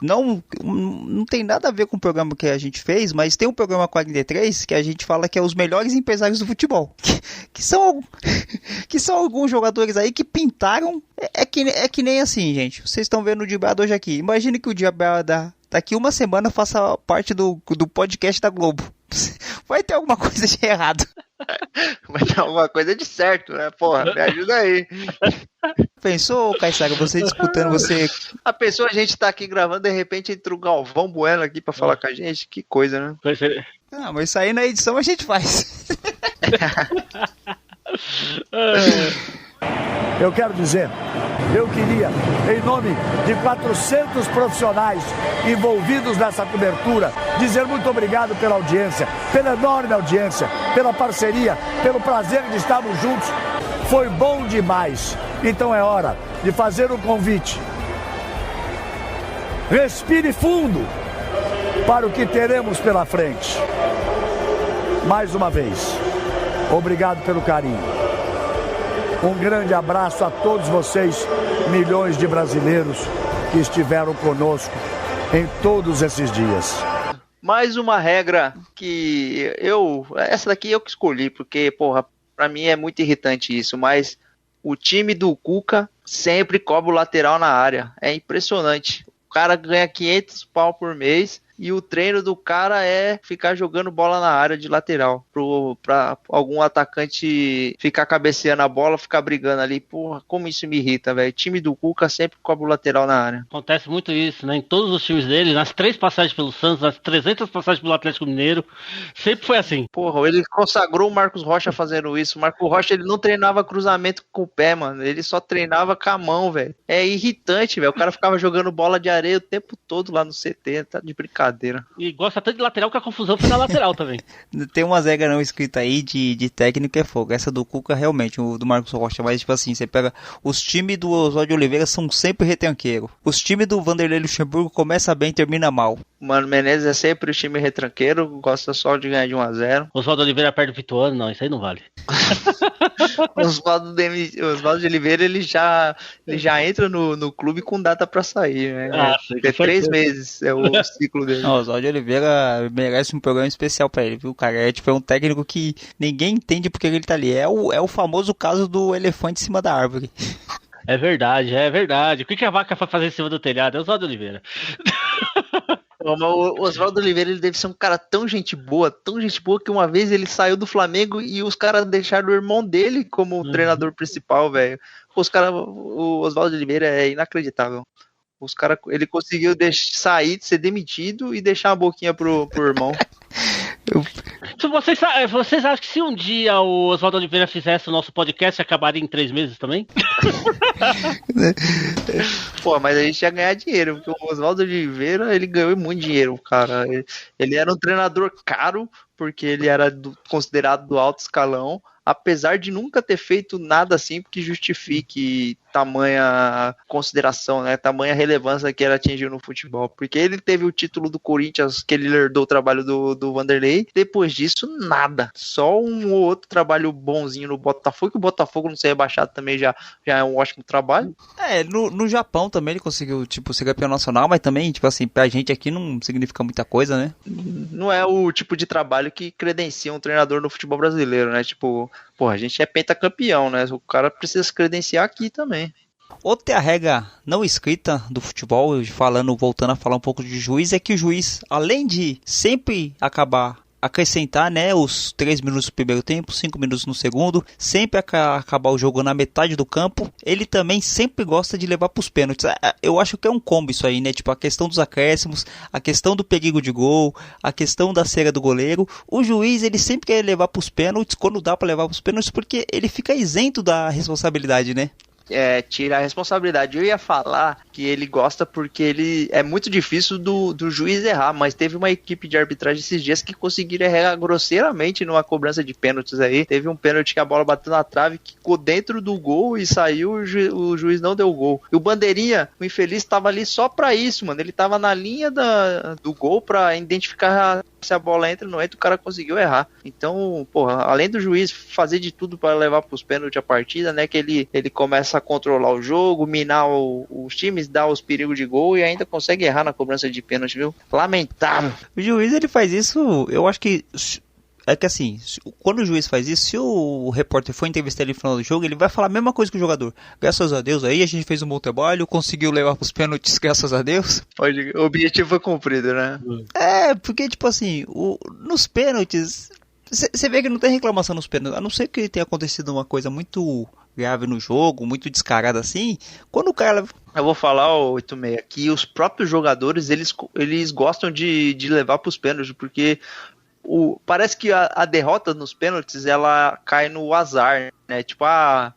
não tem nada a ver com o programa que a gente fez, mas tem um programa 43 que a gente fala que é os melhores empresários do futebol, que são alguns jogadores aí que pintaram, é que nem assim, gente, vocês estão vendo o Dibrado hoje aqui, imagine que o Dibrado daqui uma semana faça parte do podcast da Globo. Vai ter alguma coisa de errado. Vai ter alguma coisa de certo, né? Porra, me ajuda aí. Pensou, Caissara, você disputando, você... A pessoa, a gente tá aqui gravando, de repente entra o Galvão Bueno aqui pra falar com a gente. Que coisa, né? Mas isso aí na edição a gente faz. Eu quero dizer, eu queria, em nome de 400 profissionais envolvidos nessa cobertura, dizer muito obrigado pela audiência, pela enorme audiência, pela parceria, pelo prazer de estarmos juntos. Foi bom demais. Então é hora de fazer um convite. Respire fundo para o que teremos pela frente. Mais uma vez, obrigado pelo carinho. Um grande abraço a todos vocês, milhões de brasileiros que estiveram conosco em todos esses dias. Mais uma regra que essa daqui eu que escolhi, porque, porra, pra mim é muito irritante isso, mas o time do Cuca sempre cobra o lateral na área. É impressionante. O cara ganha 500 pau por mês e o treino do cara é ficar jogando bola na área de lateral pra algum atacante ficar cabeceando a bola, ficar brigando ali. Porra, como isso me irrita, velho. O time do Cuca sempre cobra o lateral na área. Acontece muito isso, né? Em todos os times dele, nas 3 passagens pelo Santos, nas 300 passagens pelo Atlético Mineiro, sempre foi assim. Porra, ele consagrou o Marcos Rocha fazendo isso. O Marcos Rocha, ele não treinava cruzamento com o pé, mano. Ele só treinava com a mão, velho. É irritante, velho. O cara ficava jogando bola de areia o tempo todo lá no CT, tá de brincadeira. E gosta tanto de lateral que a confusão foi na lateral também. Tem umas regras não escritas aí de técnico que é fogo. Essa do Cuca realmente, o do Marcos Rocha. Mas tipo assim, você pega os times do Oswaldo de Oliveira são sempre retranqueiro. Os times do Vanderlei Luxemburgo começa bem e termina mal. Mano Menezes é sempre o time retranqueiro, gosta só de ganhar de 1-0. Oswaldo Oliveira perde o Pituano, não, isso aí não vale. Oswaldo de Oliveira, ele já entra no clube com data pra sair, né? É 3 meses, é o ciclo dele. O Oswaldo de Oliveira merece um programa especial pra ele, viu, cara? É tipo, é um técnico que ninguém entende porque ele tá ali. É o famoso caso do elefante em cima da árvore. É verdade, é verdade. O que a vaca foi fazer em cima do telhado? É o Oswaldo Oliveira. O Oswaldo Oliveira, ele deve ser um cara tão gente boa, que uma vez ele saiu do Flamengo e os caras deixaram o irmão dele como treinador principal, velho. O Oswaldo Oliveira é inacreditável. Ele conseguiu sair, ser demitido e deixar a boquinha pro irmão. Vocês acham que se um dia o Oswaldo Oliveira fizesse o nosso podcast, acabaria em 3 meses também? Pô, mas a gente ia ganhar dinheiro, porque o Oswaldo Oliveira, ele ganhou muito dinheiro, cara. Ele era um treinador caro, porque ele era considerado do alto escalão, apesar de nunca ter feito nada assim que justifique tamanha consideração, né, tamanha relevância que ele atingiu no futebol, porque ele teve o título do Corinthians, que ele herdou o trabalho do Vanderlei, depois disso nada, só um ou outro trabalho bonzinho no Botafogo, que o Botafogo não ser rebaixado também já é um ótimo trabalho. No Japão também ele conseguiu, tipo, ser campeão nacional, mas também, tipo assim, pra gente aqui não significa muita coisa, né? Não é o tipo de trabalho que credencia um treinador no futebol brasileiro, né, tipo, pô, a gente é pentacampeão, né, o cara precisa se credenciar aqui também. Outra regra não escrita do futebol, voltando a falar um pouco de juiz, é que o juiz, além de sempre acrescentar, né, os 3 minutos no primeiro tempo, 5 minutos no segundo, sempre acabar o jogo na metade do campo, ele também sempre gosta de levar para os pênaltis. Eu acho que é um combo isso aí, né, tipo a questão dos acréscimos, a questão do perigo de gol, a questão da cera do goleiro. O juiz, ele sempre quer levar para os pênaltis, quando dá para levar para os pênaltis, porque ele fica isento da responsabilidade, né? Tira a responsabilidade. Eu ia falar que ele gosta porque é muito difícil do juiz errar, mas teve uma equipe de arbitragem esses dias que conseguiram errar grosseiramente numa cobrança de pênaltis aí. Teve um pênalti que a bola bateu na trave, que ficou dentro do gol e saiu, o juiz não deu gol. E o Bandeirinha, o infeliz, tava ali só pra isso, mano. Ele tava na linha do gol pra identificar se a bola entra ou não entra, o cara conseguiu errar. Então, porra, além do juiz fazer de tudo para levar pros pênaltis a partida, né, que ele começa a controlar o jogo, minar os times, dar os perigos de gol e ainda consegue errar na cobrança de pênalti, viu? Lamentável. O juiz, ele faz isso, eu acho que... É que assim, quando o juiz faz isso, se o repórter for entrevistar ele no final do jogo, ele vai falar a mesma coisa que o jogador. Graças a Deus aí, a gente fez um bom trabalho, conseguiu levar pros pênaltis, graças a Deus. O objetivo foi cumprido, né? Porque tipo assim, nos pênaltis, você vê que não tem reclamação nos pênaltis, a não ser que tenha acontecido uma coisa muito grave no jogo, muito descarada assim, quando o cara... Eu vou falar, 86, que os próprios jogadores, eles gostam de levar pros pênaltis, porque... parece que a derrota nos pênaltis, ela cai no azar. né? Tipo, a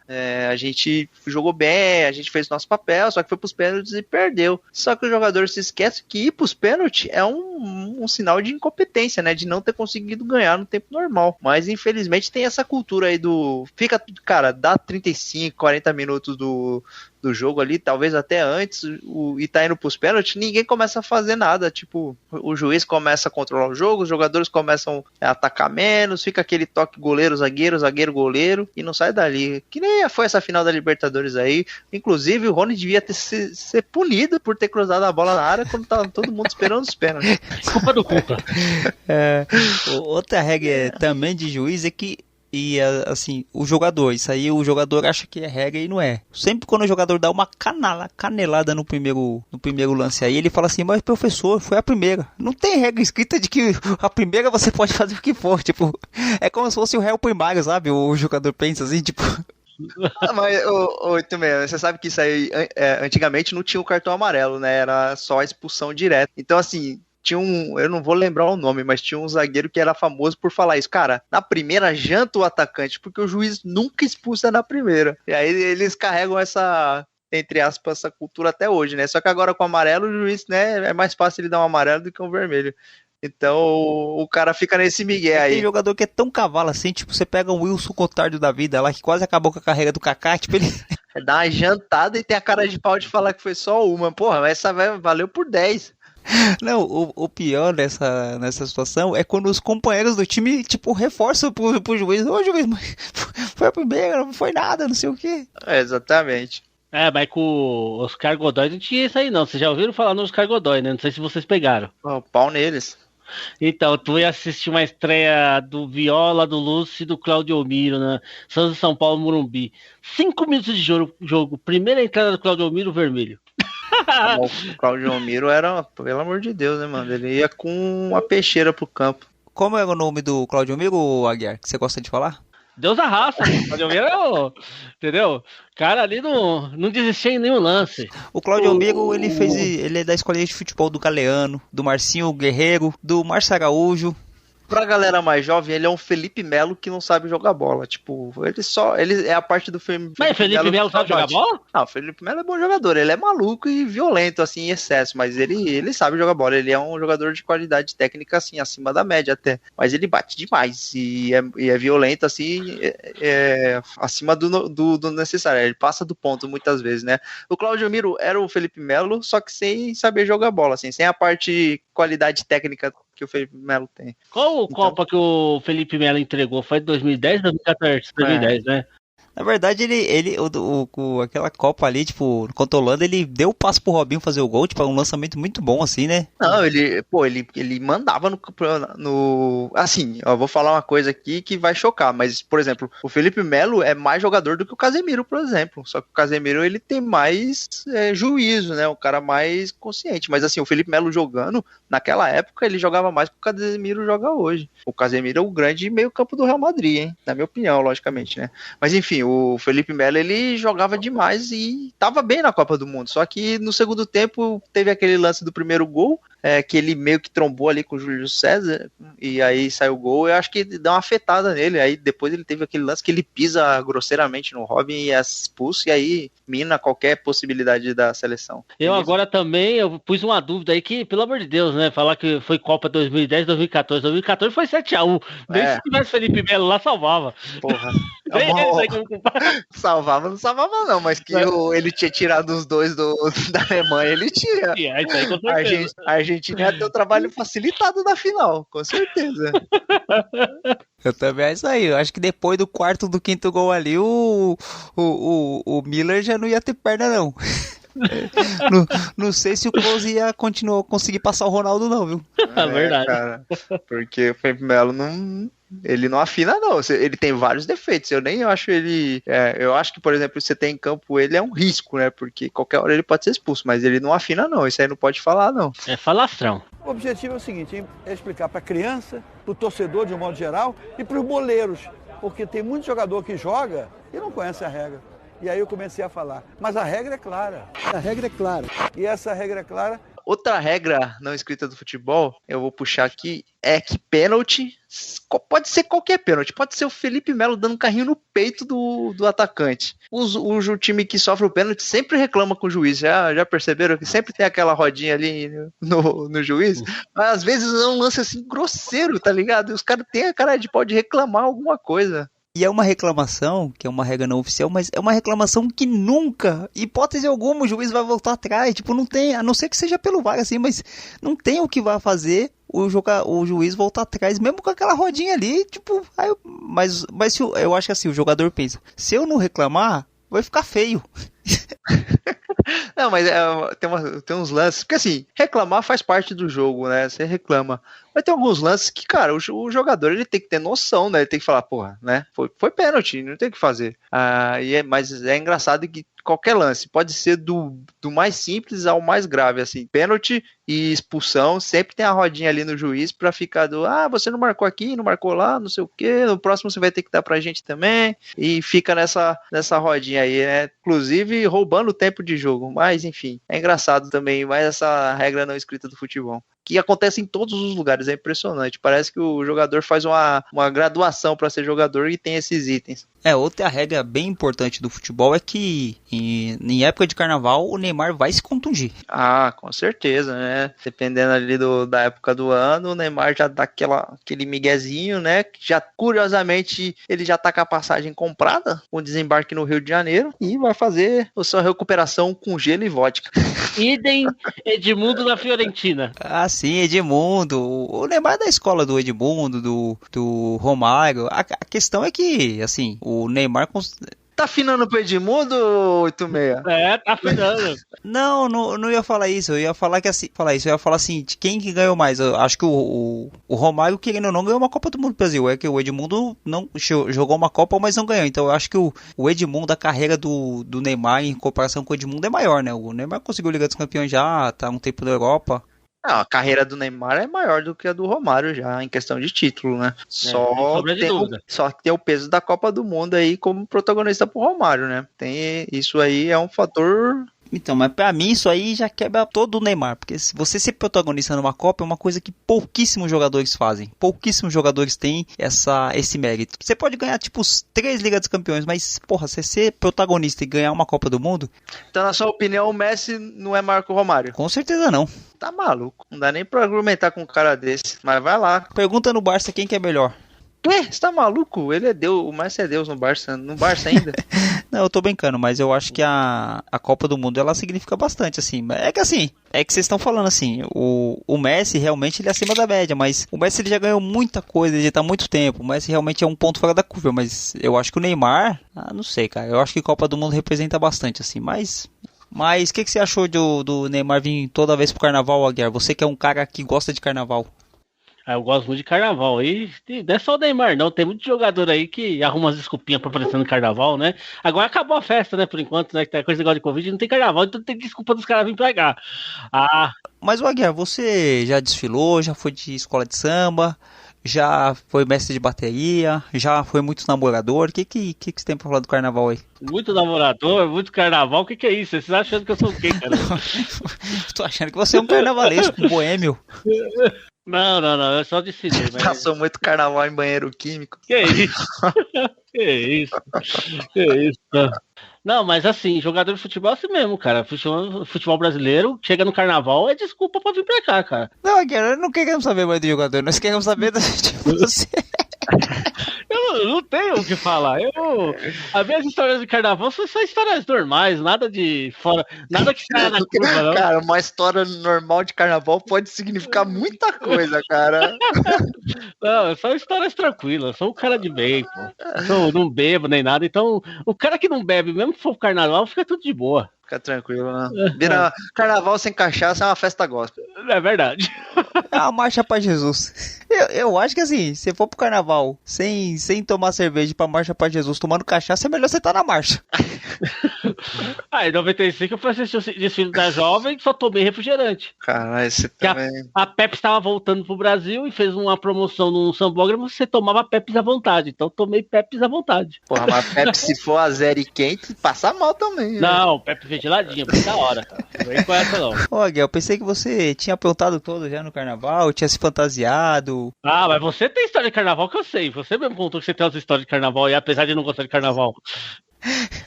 gente jogou bem, a gente fez nosso papel, só que foi pros pênaltis e perdeu. Só que o jogador se esquece que ir pros pênaltis é um sinal de incompetência, né? De não ter conseguido ganhar no tempo normal. Mas, infelizmente, tem essa cultura aí cara, dá 35, 40 minutos do jogo ali, talvez até antes, e tá indo pros pênaltis, ninguém começa a fazer nada, tipo, o juiz começa a controlar o jogo, os jogadores começam a atacar menos, fica aquele toque goleiro, zagueiro, goleiro, e não sai dali, que nem foi essa final da Libertadores aí, inclusive o Rony devia ser punido por ter cruzado a bola na área quando tava todo mundo esperando os pênaltis. Culpa do Cuca. Outra regra também de juiz é que assim, o jogador acha que é regra e não é. Sempre quando o jogador dá uma canelada no primeiro lance aí, ele fala assim, mas professor, foi a primeira. Não tem regra escrita de que a primeira você pode fazer o que for, tipo, é como se fosse o réu primário, sabe? O jogador pensa assim, tipo... Mas, você sabe que isso aí, antigamente não tinha o cartão amarelo, né? Era só a expulsão direta. Então, assim... eu não vou lembrar o nome, mas tinha um zagueiro que era famoso por falar isso. Cara, na primeira janta o atacante, porque o juiz nunca expulsa na primeira. E aí eles carregam essa, entre aspas, essa cultura até hoje, né? Só que agora com o amarelo, o juiz, né, é mais fácil ele dar um amarelo do que um vermelho. Então o cara fica nesse migué aí. Tem jogador que é tão cavalo assim, tipo, você pega um Wilson Cotardo da vida lá, que quase acabou com a carreira do Kaká, tipo, ele... Dá uma jantada e tem a cara de pau de falar que foi só uma. Porra, mas essa valeu por 10. Não, o pior nessa situação é quando os companheiros do time, tipo, reforçam pro juiz. Ô, juiz, foi a primeira, não foi nada, não sei o quê. Exatamente. Mas com o Oscar Godoy não tinha isso aí não. Vocês já ouviram falar no Oscar Godoy, né? Não sei se vocês pegaram. Pau neles. Então, tu ia assistir uma estreia do Viola, do Lúcio e do Claudio Miro, né? Santos de São Paulo, Morumbi. 5 minutos de jogo. Primeira entrada do Claudio Miro, vermelho. O Claudio Miro era, pelo amor de Deus, né, mano? Ele ia com uma peixeira pro campo. Como é o nome do Claudio Miro, Aguiar, que você gosta de falar? Deus da raça. O Claudio Miro, entendeu? Cara ali não desistia em nenhum lance. O Claudio Miro, ele é da escolinha de futebol do Galeano, do Marcinho Guerreiro, do Márcio Araújo. Pra galera mais jovem, ele é um Felipe Melo que não sabe jogar bola. Tipo, ele é a parte do filme. Mas Felipe Melo sabe jogar bola? Não, o Felipe Melo é bom jogador. Ele é maluco e violento, assim, em excesso. Mas ele sabe jogar bola. Ele é um jogador de qualidade técnica, assim, acima da média até. Mas ele bate demais. E é violento, assim, acima do necessário. Ele passa do ponto muitas vezes, né? O Claudio Miro era o Felipe Melo, só que sem saber jogar bola, assim, sem a parte qualidade técnica que o Felipe Melo tem. Qual Copa que o Felipe Melo entregou? Foi 2010 ou 2014? 2010, né? Na verdade, aquela Copa ali, tipo, contra a Holanda, ele deu o passo pro Robinho fazer o gol, tipo, um lançamento muito bom, assim, né? Não, ele mandava no... Assim, ó, vou falar uma coisa aqui que vai chocar, mas, por exemplo, o Felipe Melo é mais jogador do que o Casemiro, por exemplo. Só que o Casemiro, ele tem mais juízo, né? Um cara mais consciente. Mas, assim, o Felipe Melo jogando, naquela época, ele jogava mais que o Casemiro joga hoje. O Casemiro é o grande meio-campo do Real Madrid, hein? Na minha opinião, logicamente, né? Mas, enfim, o Felipe Melo, ele jogava demais e tava bem na Copa do Mundo, só que no segundo tempo teve aquele lance do primeiro gol, que ele meio que trombou ali com o Júlio César, e aí saiu o gol, eu acho que deu uma afetada nele, aí depois ele teve aquele lance que ele pisa grosseiramente no Robin e é expulso, e aí mina qualquer possibilidade da seleção. Agora também, eu pus uma dúvida aí que, pelo amor de Deus, né, falar que foi Copa 2010, 2014 foi 7-1, nem se tivesse Felipe Melo lá, salvava. Porra. Salvava não, mas que ele tinha tirado os dois da Alemanha, ele tinha. A Argentina ia ter o trabalho facilitado na final, com certeza. Eu também é isso aí. Eu acho que depois do quarto do quinto gol ali, o Miller já não ia ter perna, não. Não sei se o Close ia conseguir passar o Ronaldo, não, viu? Verdade. Cara, porque o Felipe Melo ele não afina, não. Ele tem vários defeitos. Eu nem acho ele. Eu acho que, por exemplo, você tem em campo, ele é um risco, né? Porque qualquer hora ele pode ser expulso, mas ele não afina, não. Isso aí não pode falar, não. É falastrão. O objetivo é o seguinte: é explicar para a criança, para o torcedor de um modo geral e para os boleiros. Porque tem muito jogador que joga e não conhece a regra. E aí eu comecei a falar. Mas a regra é clara. A regra é clara. E essa regra é clara. Outra regra não escrita do futebol, eu vou puxar aqui, é que pênalti pode ser qualquer pênalti, pode ser o Felipe Melo dando um carrinho no peito do atacante. O time que sofre o pênalti sempre reclama com o juiz, já perceberam que sempre tem aquela rodinha ali no juiz? Mas às vezes é um lance assim grosseiro, tá ligado? E os caras têm a cara de pode reclamar alguma coisa. E é uma reclamação, que é uma regra não oficial, mas é uma reclamação que nunca, hipótese alguma, o juiz vai voltar atrás. Tipo, não tem, a não ser que seja pelo VAR, assim, mas não tem o que vai fazer o juiz voltar atrás, mesmo com aquela rodinha ali, tipo, mas eu acho que assim, o jogador pensa, se eu não reclamar, vai ficar feio. Não, mas tem uns lances, porque assim, reclamar faz parte do jogo, né? Você reclama. Mas tem alguns lances que, cara, o jogador ele tem que ter noção, né? Ele tem que falar, porra, né? Foi pênalti, não tem o que fazer. Mas é engraçado que qualquer lance pode ser do mais simples ao mais grave, assim. Pênalti e expulsão, sempre tem a rodinha ali no juiz pra ficar você não marcou aqui, não marcou lá, não sei o quê, no próximo você vai ter que dar pra gente também. E fica nessa rodinha aí, né? Inclusive roubando o tempo de jogo. Mas, enfim, é engraçado também, mas essa regra não escrita do futebol. Que acontece em todos os lugares, é impressionante. Parece que o jogador faz uma graduação para ser jogador e tem esses itens. Outra regra bem importante do futebol é que em época de carnaval o Neymar vai se contundir. Com certeza, né? Dependendo ali da época do ano, o Neymar já dá aquele miguezinho, né? Já, curiosamente, ele já tá com a passagem comprada, com desembarque no Rio de Janeiro, e vai fazer a sua recuperação com gelo e vodka. Idem Edmundo da Fiorentina. Sim, Edmundo. O Neymar é da escola do Edmundo, do Romário. A questão é que, assim, o Neymar... Tá afinando pro Edmundo, 86? Tá afinando. Não ia falar isso. Eu ia falar eu ia falar assim, de quem que ganhou mais. Eu acho que o Romário, querendo ou não, ganhou uma Copa do Mundo do Brasil. É que o Edmundo não jogou uma Copa, mas não ganhou. Então eu acho que o Edmundo, a carreira do Neymar em comparação com o Edmundo é maior, né? O Neymar conseguiu Liga dos Campeões já, tá um tempo na Europa. A carreira do Neymar é maior do que a do Romário já, em questão de título, né? Só que tem o peso da Copa do Mundo aí como protagonista pro Romário, né? Isso aí é um fator... Então, mas pra mim isso aí já quebra todo o Neymar, porque se você ser protagonista numa Copa é uma coisa que pouquíssimos jogadores fazem, pouquíssimos jogadores têm esse mérito. Você pode ganhar tipo 3 Ligas dos Campeões, mas porra, você ser protagonista e ganhar uma Copa do Mundo... Então, na sua opinião, o Messi não é maior que o Romário? Com certeza não. Tá maluco, não dá nem pra argumentar com um cara desse, mas vai lá. Pergunta no Barça quem que é melhor. Você tá maluco? Ele é Deus, o Messi é Deus no Barça ainda. Não, eu tô brincando, mas eu acho que a Copa do Mundo, ela significa bastante, assim. É que vocês estão falando assim, o Messi realmente ele é acima da média, mas o Messi ele já ganhou muita coisa, ele tá há muito tempo, o Messi realmente é um ponto fora da curva, mas eu acho que o Neymar, não sei, cara, eu acho que a Copa do Mundo representa bastante, assim, mas o que você achou do Neymar vir toda vez pro carnaval, Aguiar? Você que é um cara que gosta de carnaval. Eu gosto muito de carnaval. E não é só o Neymar, não. Tem muito jogador aí que arruma umas desculpinhas pra aparecer no carnaval, né? Agora acabou a festa, né? Por enquanto, né? Que tem coisa de negócio de Covid, não tem carnaval, então tem desculpa dos caras virem pra cá. Mas, Aguiar, você já desfilou, já foi de escola de samba, já foi mestre de bateria, já foi muito namorador. O que você tem pra falar do carnaval aí? Muito namorador, muito carnaval, o que é isso? Vocês acham que eu sou o quê, cara? Tô achando que você é um carnavalesco, um boêmio. Não, eu só desfilei. Mas... Passou muito carnaval em banheiro químico. Que isso? Que isso? Não, mas assim, jogador de futebol é assim mesmo, cara. Futebol brasileiro, chega no carnaval, é desculpa pra vir pra cá, cara. Não, eu não queremos saber mais do jogador, nós queremos saber de você. Eu não tenho o que falar. As minhas histórias de carnaval são só histórias normais, nada de fora, nada que saia na curva, não. Cara, uma história normal de carnaval pode significar muita coisa, cara. Não, são histórias tranquilas. Sou um cara de bem, pô. Não bebo nem nada. Então, o cara que não bebe, mesmo que for carnaval, fica tudo de boa. Fica tranquilo, né? Carnaval sem cachaça é uma festa gospel. É verdade. É uma marcha pra Jesus. Eu acho que assim, se for pro carnaval sem tomar cerveja pra marcha pra Jesus tomando cachaça, é melhor você estar na marcha. Em 95 eu fui assistir o desfile da Jovem e só tomei refrigerante. Caralho, você também... A Pepsi estava voltando pro Brasil e fez uma promoção no sambógrafo, você tomava Pepsi à vontade. Então eu tomei Pepsi à vontade. Porra, mas Pepsi se for a zero e quente, passa mal também. Né? Não, Pepsi veio geladinha, bem da hora. Não vem com essa não. Ô, Guilherme, eu pensei que você tinha aprontado todo já no carnaval, tinha se fantasiado. Mas você tem história de carnaval que eu sei. Você mesmo contou que você tem umas histórias de carnaval, e apesar de não gostar de carnaval.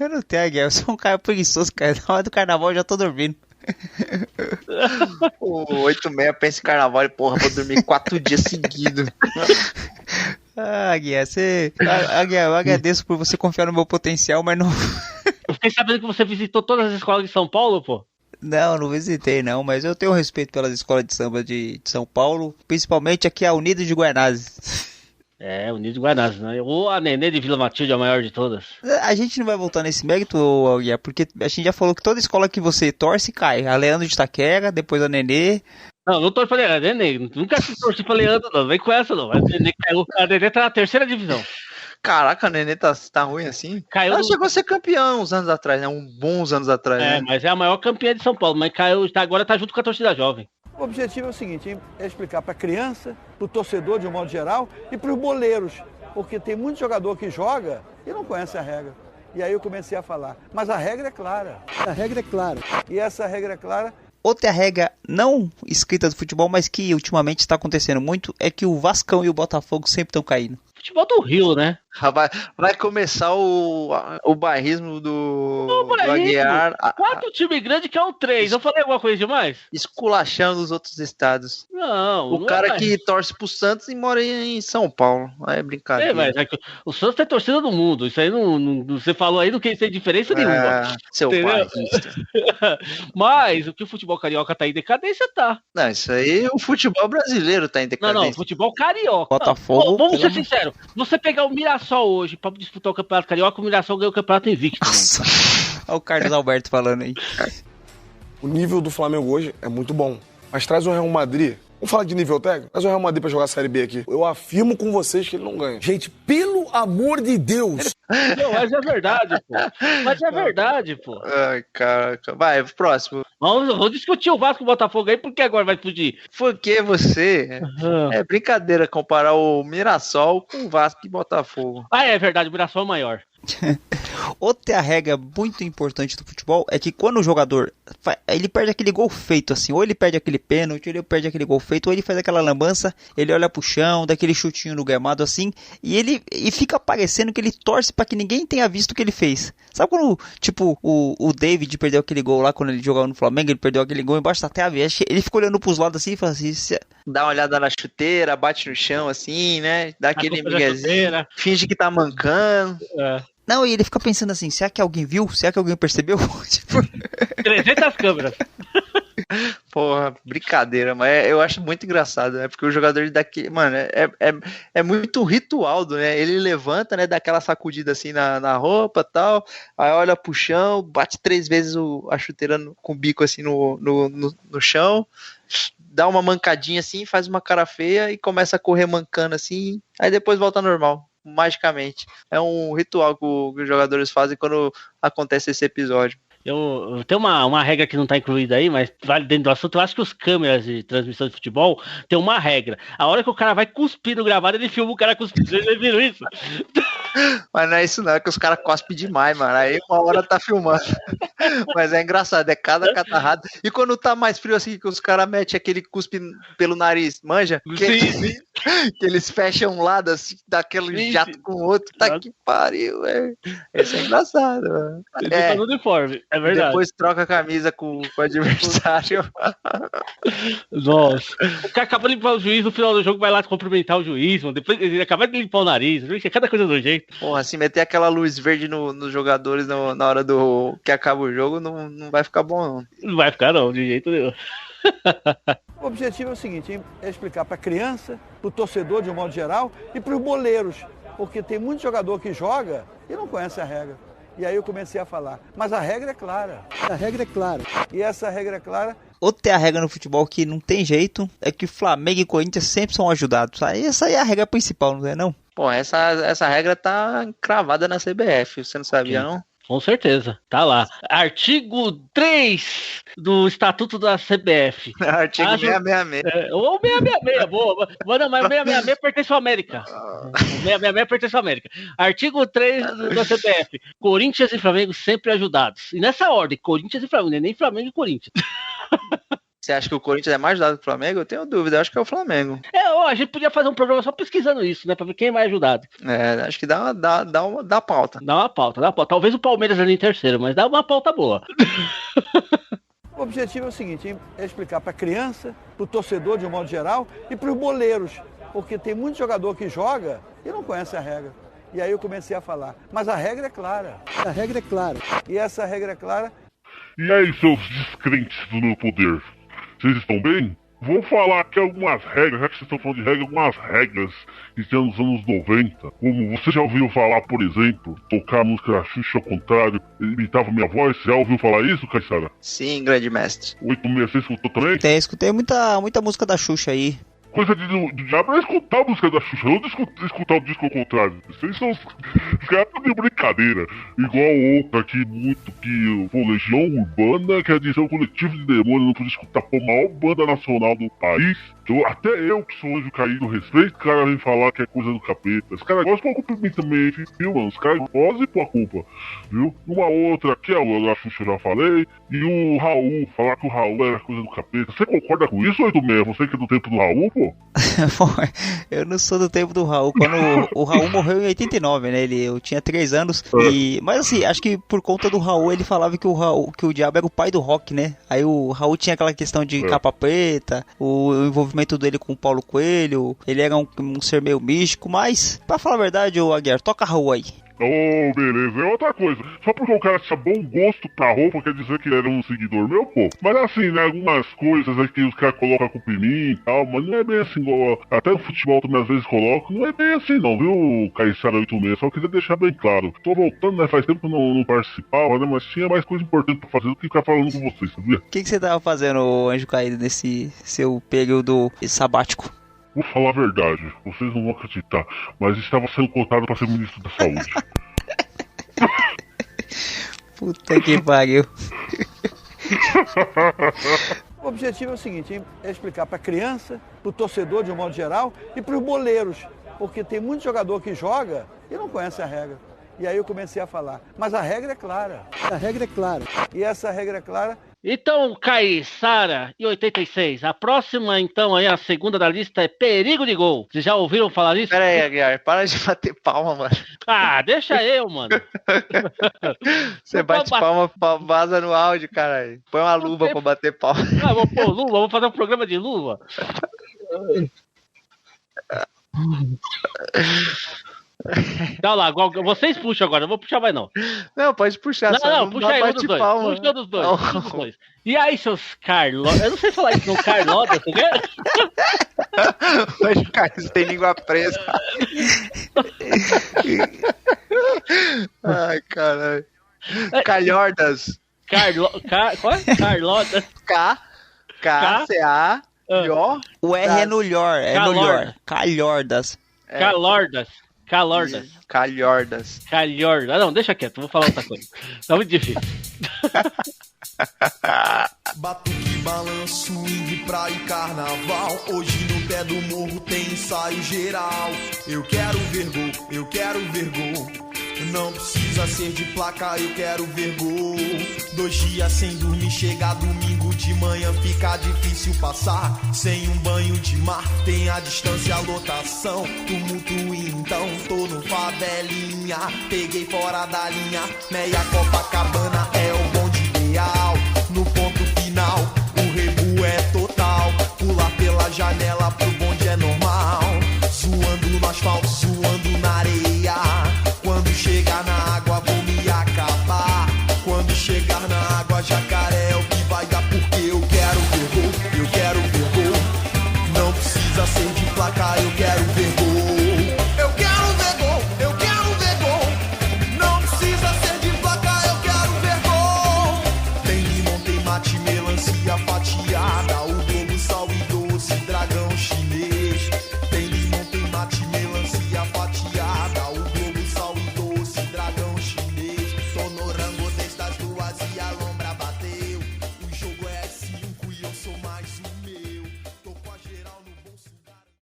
Eu não tenho, Guilherme, eu sou um cara preguiçoso, cara. Na hora do carnaval eu já tô dormindo. O 8-6 pensa em carnaval e, porra, vou dormir 4 dias seguidos. Guilherme, eu agradeço por você confiar no meu potencial, mas não... Eu fiquei sabendo que você visitou todas as escolas de São Paulo, pô. Não visitei não, mas eu tenho respeito pelas escolas de samba de São Paulo, principalmente aqui a Unidos de Guaianazes. Unidos de Guaianazes, né? Ou a Nenê de Vila Matilde, a maior de todas. A gente não vai voltar nesse mérito, Guilherme, porque a gente já falou que toda escola que você torce cai. A Leandro de Itaquera, depois a Nenê. Não torço pra Leandro, Nenê. Nunca torci pra Leandro, não. Vem com essa, não. A Nenê caiu. A Nenê tá na 3ª divisão. Caraca, a Nenê tá ruim assim? Ela chegou a ser campeã uns anos atrás, né? Bons anos atrás, né? Mas é a maior campeã de São Paulo, mas caiu, agora tá junto com a torcida jovem. O objetivo é o seguinte, é explicar para a criança, para o torcedor de um modo geral e para os boleiros, porque tem muito jogador que joga e não conhece a regra. E aí eu comecei a falar, mas a regra é clara. A regra é clara. E essa regra é clara. Outra regra não escrita do futebol, mas que ultimamente está acontecendo muito, é que o Vascão e o Botafogo sempre estão caindo. Futebol do Rio, né? Vai começar o bairrismo do Aguiar. 4 times grandes que é um 3. Eu falei alguma coisa demais? Esculachando os outros estados. Não. O cara que torce pro Santos e mora em São Paulo. Aí é brincadeira. Mas o Santos tem torcida do mundo. Isso aí não você falou aí, não tem diferença nenhuma. Seu bairrista. Mas o que o futebol carioca tá em decadência, tá. Não, isso aí o futebol brasileiro tá em decadência. Não, o futebol carioca. Botafogo. Vamos ser sinceros. Você pegar o Mirassol hoje pra disputar o Campeonato Carioca, o Mirassol ganhou o campeonato invicto. Olha o Carlos Alberto falando aí. O nível do Flamengo hoje é muito bom. Mas traz o Real Madrid. Vamos falar de nível técnico? Traz o Real Madrid pra jogar a Série B aqui. Eu afirmo com vocês que ele não ganha. Gente, pelo amor de Deus! Não, mas é verdade, pô. Ai, caraca. Vai, próximo. Vamos discutir o Vasco e o Botafogo aí, por que agora vai fugir? Porque você... É brincadeira comparar o Mirassol com o Vasco e Botafogo. É verdade, o Mirassol é maior. Outra regra muito importante do futebol é que quando o jogador ele perde aquele gol feito assim, ou ele perde aquele pênalti, ou ele perde aquele gol feito, ou ele faz aquela lambança, ele olha pro chão, dá aquele chutinho no gramado assim, e fica parecendo que ele torce pra que ninguém tenha visto o que ele fez. Sabe quando, tipo, o David perdeu aquele gol lá quando ele jogava no Flamengo, ele perdeu aquele gol embaixo da trave, ele fica olhando pros lados assim e fala assim... Dá uma olhada na chuteira, bate no chão assim, né? Dá aquele miguezinho, finge que tá mancando. Não, e ele fica pensando assim, será que alguém viu? Será que alguém percebeu? Tipo... 300 câmeras. Porra, brincadeira, mas eu acho muito engraçado, né? Porque o jogador daqui, mano, é muito ritual, né? Ele levanta, né? Dá aquela sacudida assim na roupa e tal, aí olha pro chão, bate 3 vezes a chuteira com o bico assim no chão, dá uma mancadinha assim, faz uma cara feia e começa a correr mancando assim, aí depois volta ao normal. Magicamente. É um ritual que os jogadores fazem quando acontece esse episódio. Eu tenho uma regra que não está incluída aí, mas vale dentro do assunto. Eu acho que os câmeras de transmissão de futebol tem uma regra. A hora que o cara vai cuspir no gravado, ele filma o cara cuspindo. Vocês viram isso? Mas não é isso não, é que os caras cospem demais, mano. Aí uma hora tá filmando. Mas é engraçado, é cada catarrada. E quando tá mais frio assim, que os caras metem aquele cuspe pelo nariz, manja? Sim. Que eles fecham um lado assim, dá aquele jato com o outro. Tá que pariu, velho. Isso é engraçado, mano. Tá no uniforme, é verdade. Depois troca a camisa com o adversário. Nossa. O cara acaba de limpar o juiz, no final do jogo vai lá cumprimentar o juiz, mano. Depois ele acaba de limpar o nariz. Cada coisa do jeito. Porra, se meter aquela luz verde nos jogadores na hora do que acaba o jogo, não vai ficar bom, não. Não vai ficar, não, de jeito nenhum. O objetivo é o seguinte, é explicar para a criança, para o torcedor de um modo geral e para os boleiros, porque tem muito jogador que joga e não conhece a regra. E aí eu comecei a falar, mas a regra é clara. A regra é clara. E essa regra é clara. Outra regra no futebol que não tem jeito é que Flamengo e Corinthians sempre são ajudados. Essa aí é a regra principal, não é não? Pô, essa regra tá cravada na CBF, você não sabia, não? Com certeza, tá lá. Artigo 3 do Estatuto da CBF. Artigo 666. Ou 666, boa. Não, mas 666 pertence à América. 666 pertence à América. Artigo 3 da CBF. Corinthians e Flamengo sempre ajudados. E nessa ordem, Corinthians e Flamengo, nem Flamengo e Corinthians. Você acha que o Corinthians é mais ajudado que o Flamengo? Eu tenho dúvida, eu acho que é o Flamengo. A gente podia fazer um programa só pesquisando isso, né? Pra ver quem é mais ajudado. Acho que dá pauta. Dá uma pauta. Talvez o Palmeiras ali em terceiro, mas dá uma pauta boa. O objetivo é o seguinte, é explicar para a criança, para o torcedor de um modo geral e para os boleiros, porque tem muito jogador que joga e não conhece a regra. E aí eu comecei a falar, mas a regra é clara. A regra é clara. E essa regra é clara. E aí, seus descrentes do meu poder? Vocês estão bem? Vou falar aqui algumas regras, já que vocês estão falando de regra, algumas regras que tinham nos anos 90. Como você já ouviu falar, por exemplo, tocar a música da Xuxa ao contrário, imitava minha voz? Já ouviu falar isso, Caissara? Sim, grande mestre. 866 escutou também? Escutei muita música da Xuxa aí. Coisa do diabo é escutar a música da Xuxa, não escutar o disco ao contrário. Vocês são os caras de brincadeira. Igual outro aqui, muito que o Legião Urbana quer dizer o coletivo de demônios, não podia escutar a maior banda nacional do país. Até eu, que sou anjo caído, respeito, o cara vem falar que é coisa do capeta. Os caras gostam de pôr a culpa em mim também, viu, mano? Os caras gostam de pôr a culpa, viu? Uma outra aqui, a da Xuxa eu já falei. E o Raul, falar que o Raul era coisa do capeta. Você concorda com isso, 86? Você que é do tempo do Raul, pô? Eu não sou do tempo do Raul. Quando o Raul morreu em 89, né? Eu tinha 3 anos. Mas assim, acho que por conta do Raul, ele falava que o diabo era o pai do rock, né? Aí o Raul tinha aquela questão de capa preta, o envolvimento dele com o Paulo Coelho. Ele era um ser meio místico, mas, pra falar a verdade, o Aguiar, toca Raul aí. Oh, beleza, é outra coisa. Só porque o cara tinha bom gosto pra roupa, quer dizer que ele era um seguidor meu, pô. Mas assim, né, algumas coisas aí que os caras colocam a culpa em mim e tal, mas não é bem assim, igual, até no futebol também às vezes colocam, não é bem assim não, viu, Caissara 86, só queria deixar bem claro. Tô voltando, né, faz tempo que eu não participava, né, mas tinha mais coisa importante pra fazer do que ficar falando com vocês, sabia? O que você tava fazendo, Anjo Caído, nesse seu período sabático? Vou falar a verdade, vocês não vão acreditar, mas estava sendo cotado pra ser ministro da saúde. Puta que pariu. O objetivo é o seguinte, é explicar para a criança, para o torcedor de um modo geral e para os boleiros, porque tem muito jogador que joga e não conhece a regra. E aí eu comecei a falar, mas a regra é clara. A regra é clara. E essa regra é clara. Então, Caissara e 86. A próxima, então, aí, a segunda da lista é perigo de gol. Vocês já ouviram falar isso? Pera aí, Aguiar, para de bater palma, mano. Ah, deixa eu, mano. Você bate palma, vaza no áudio, caralho. Põe uma luva pra bater palma. Ah, vou pôr luva, vou fazer um programa de luva. Dá lá, vocês puxam agora, eu vou puxar mais não. Não, pode puxar. Não, puxa aí, um dos dois. Puxa um dos dois. E aí, seus Carlos... Eu não sei falar isso, não, Carlota, você quer? Hoje, Carlos, tem língua presa. Ai, caralho. Calhordas. Qual é? Carlota. K-C-A-I-O. O R é no lhor, Calhordas. Calhordas. Não, deixa quieto, vou falar outra coisa. Tá muito difícil. Batuque, balanço, swing, praia e carnaval. Hoje no pé do morro tem ensaio geral. Eu quero ver gol. Não precisa ser de placa, eu quero ver gol. 2 dias sem dormir, chega domingo de manhã, fica difícil passar. Sem um banho de mar, tem a distância, a lotação. Tumulto então, tô no favelinha. Peguei fora da linha, meia Copacabana é o bonde ideal.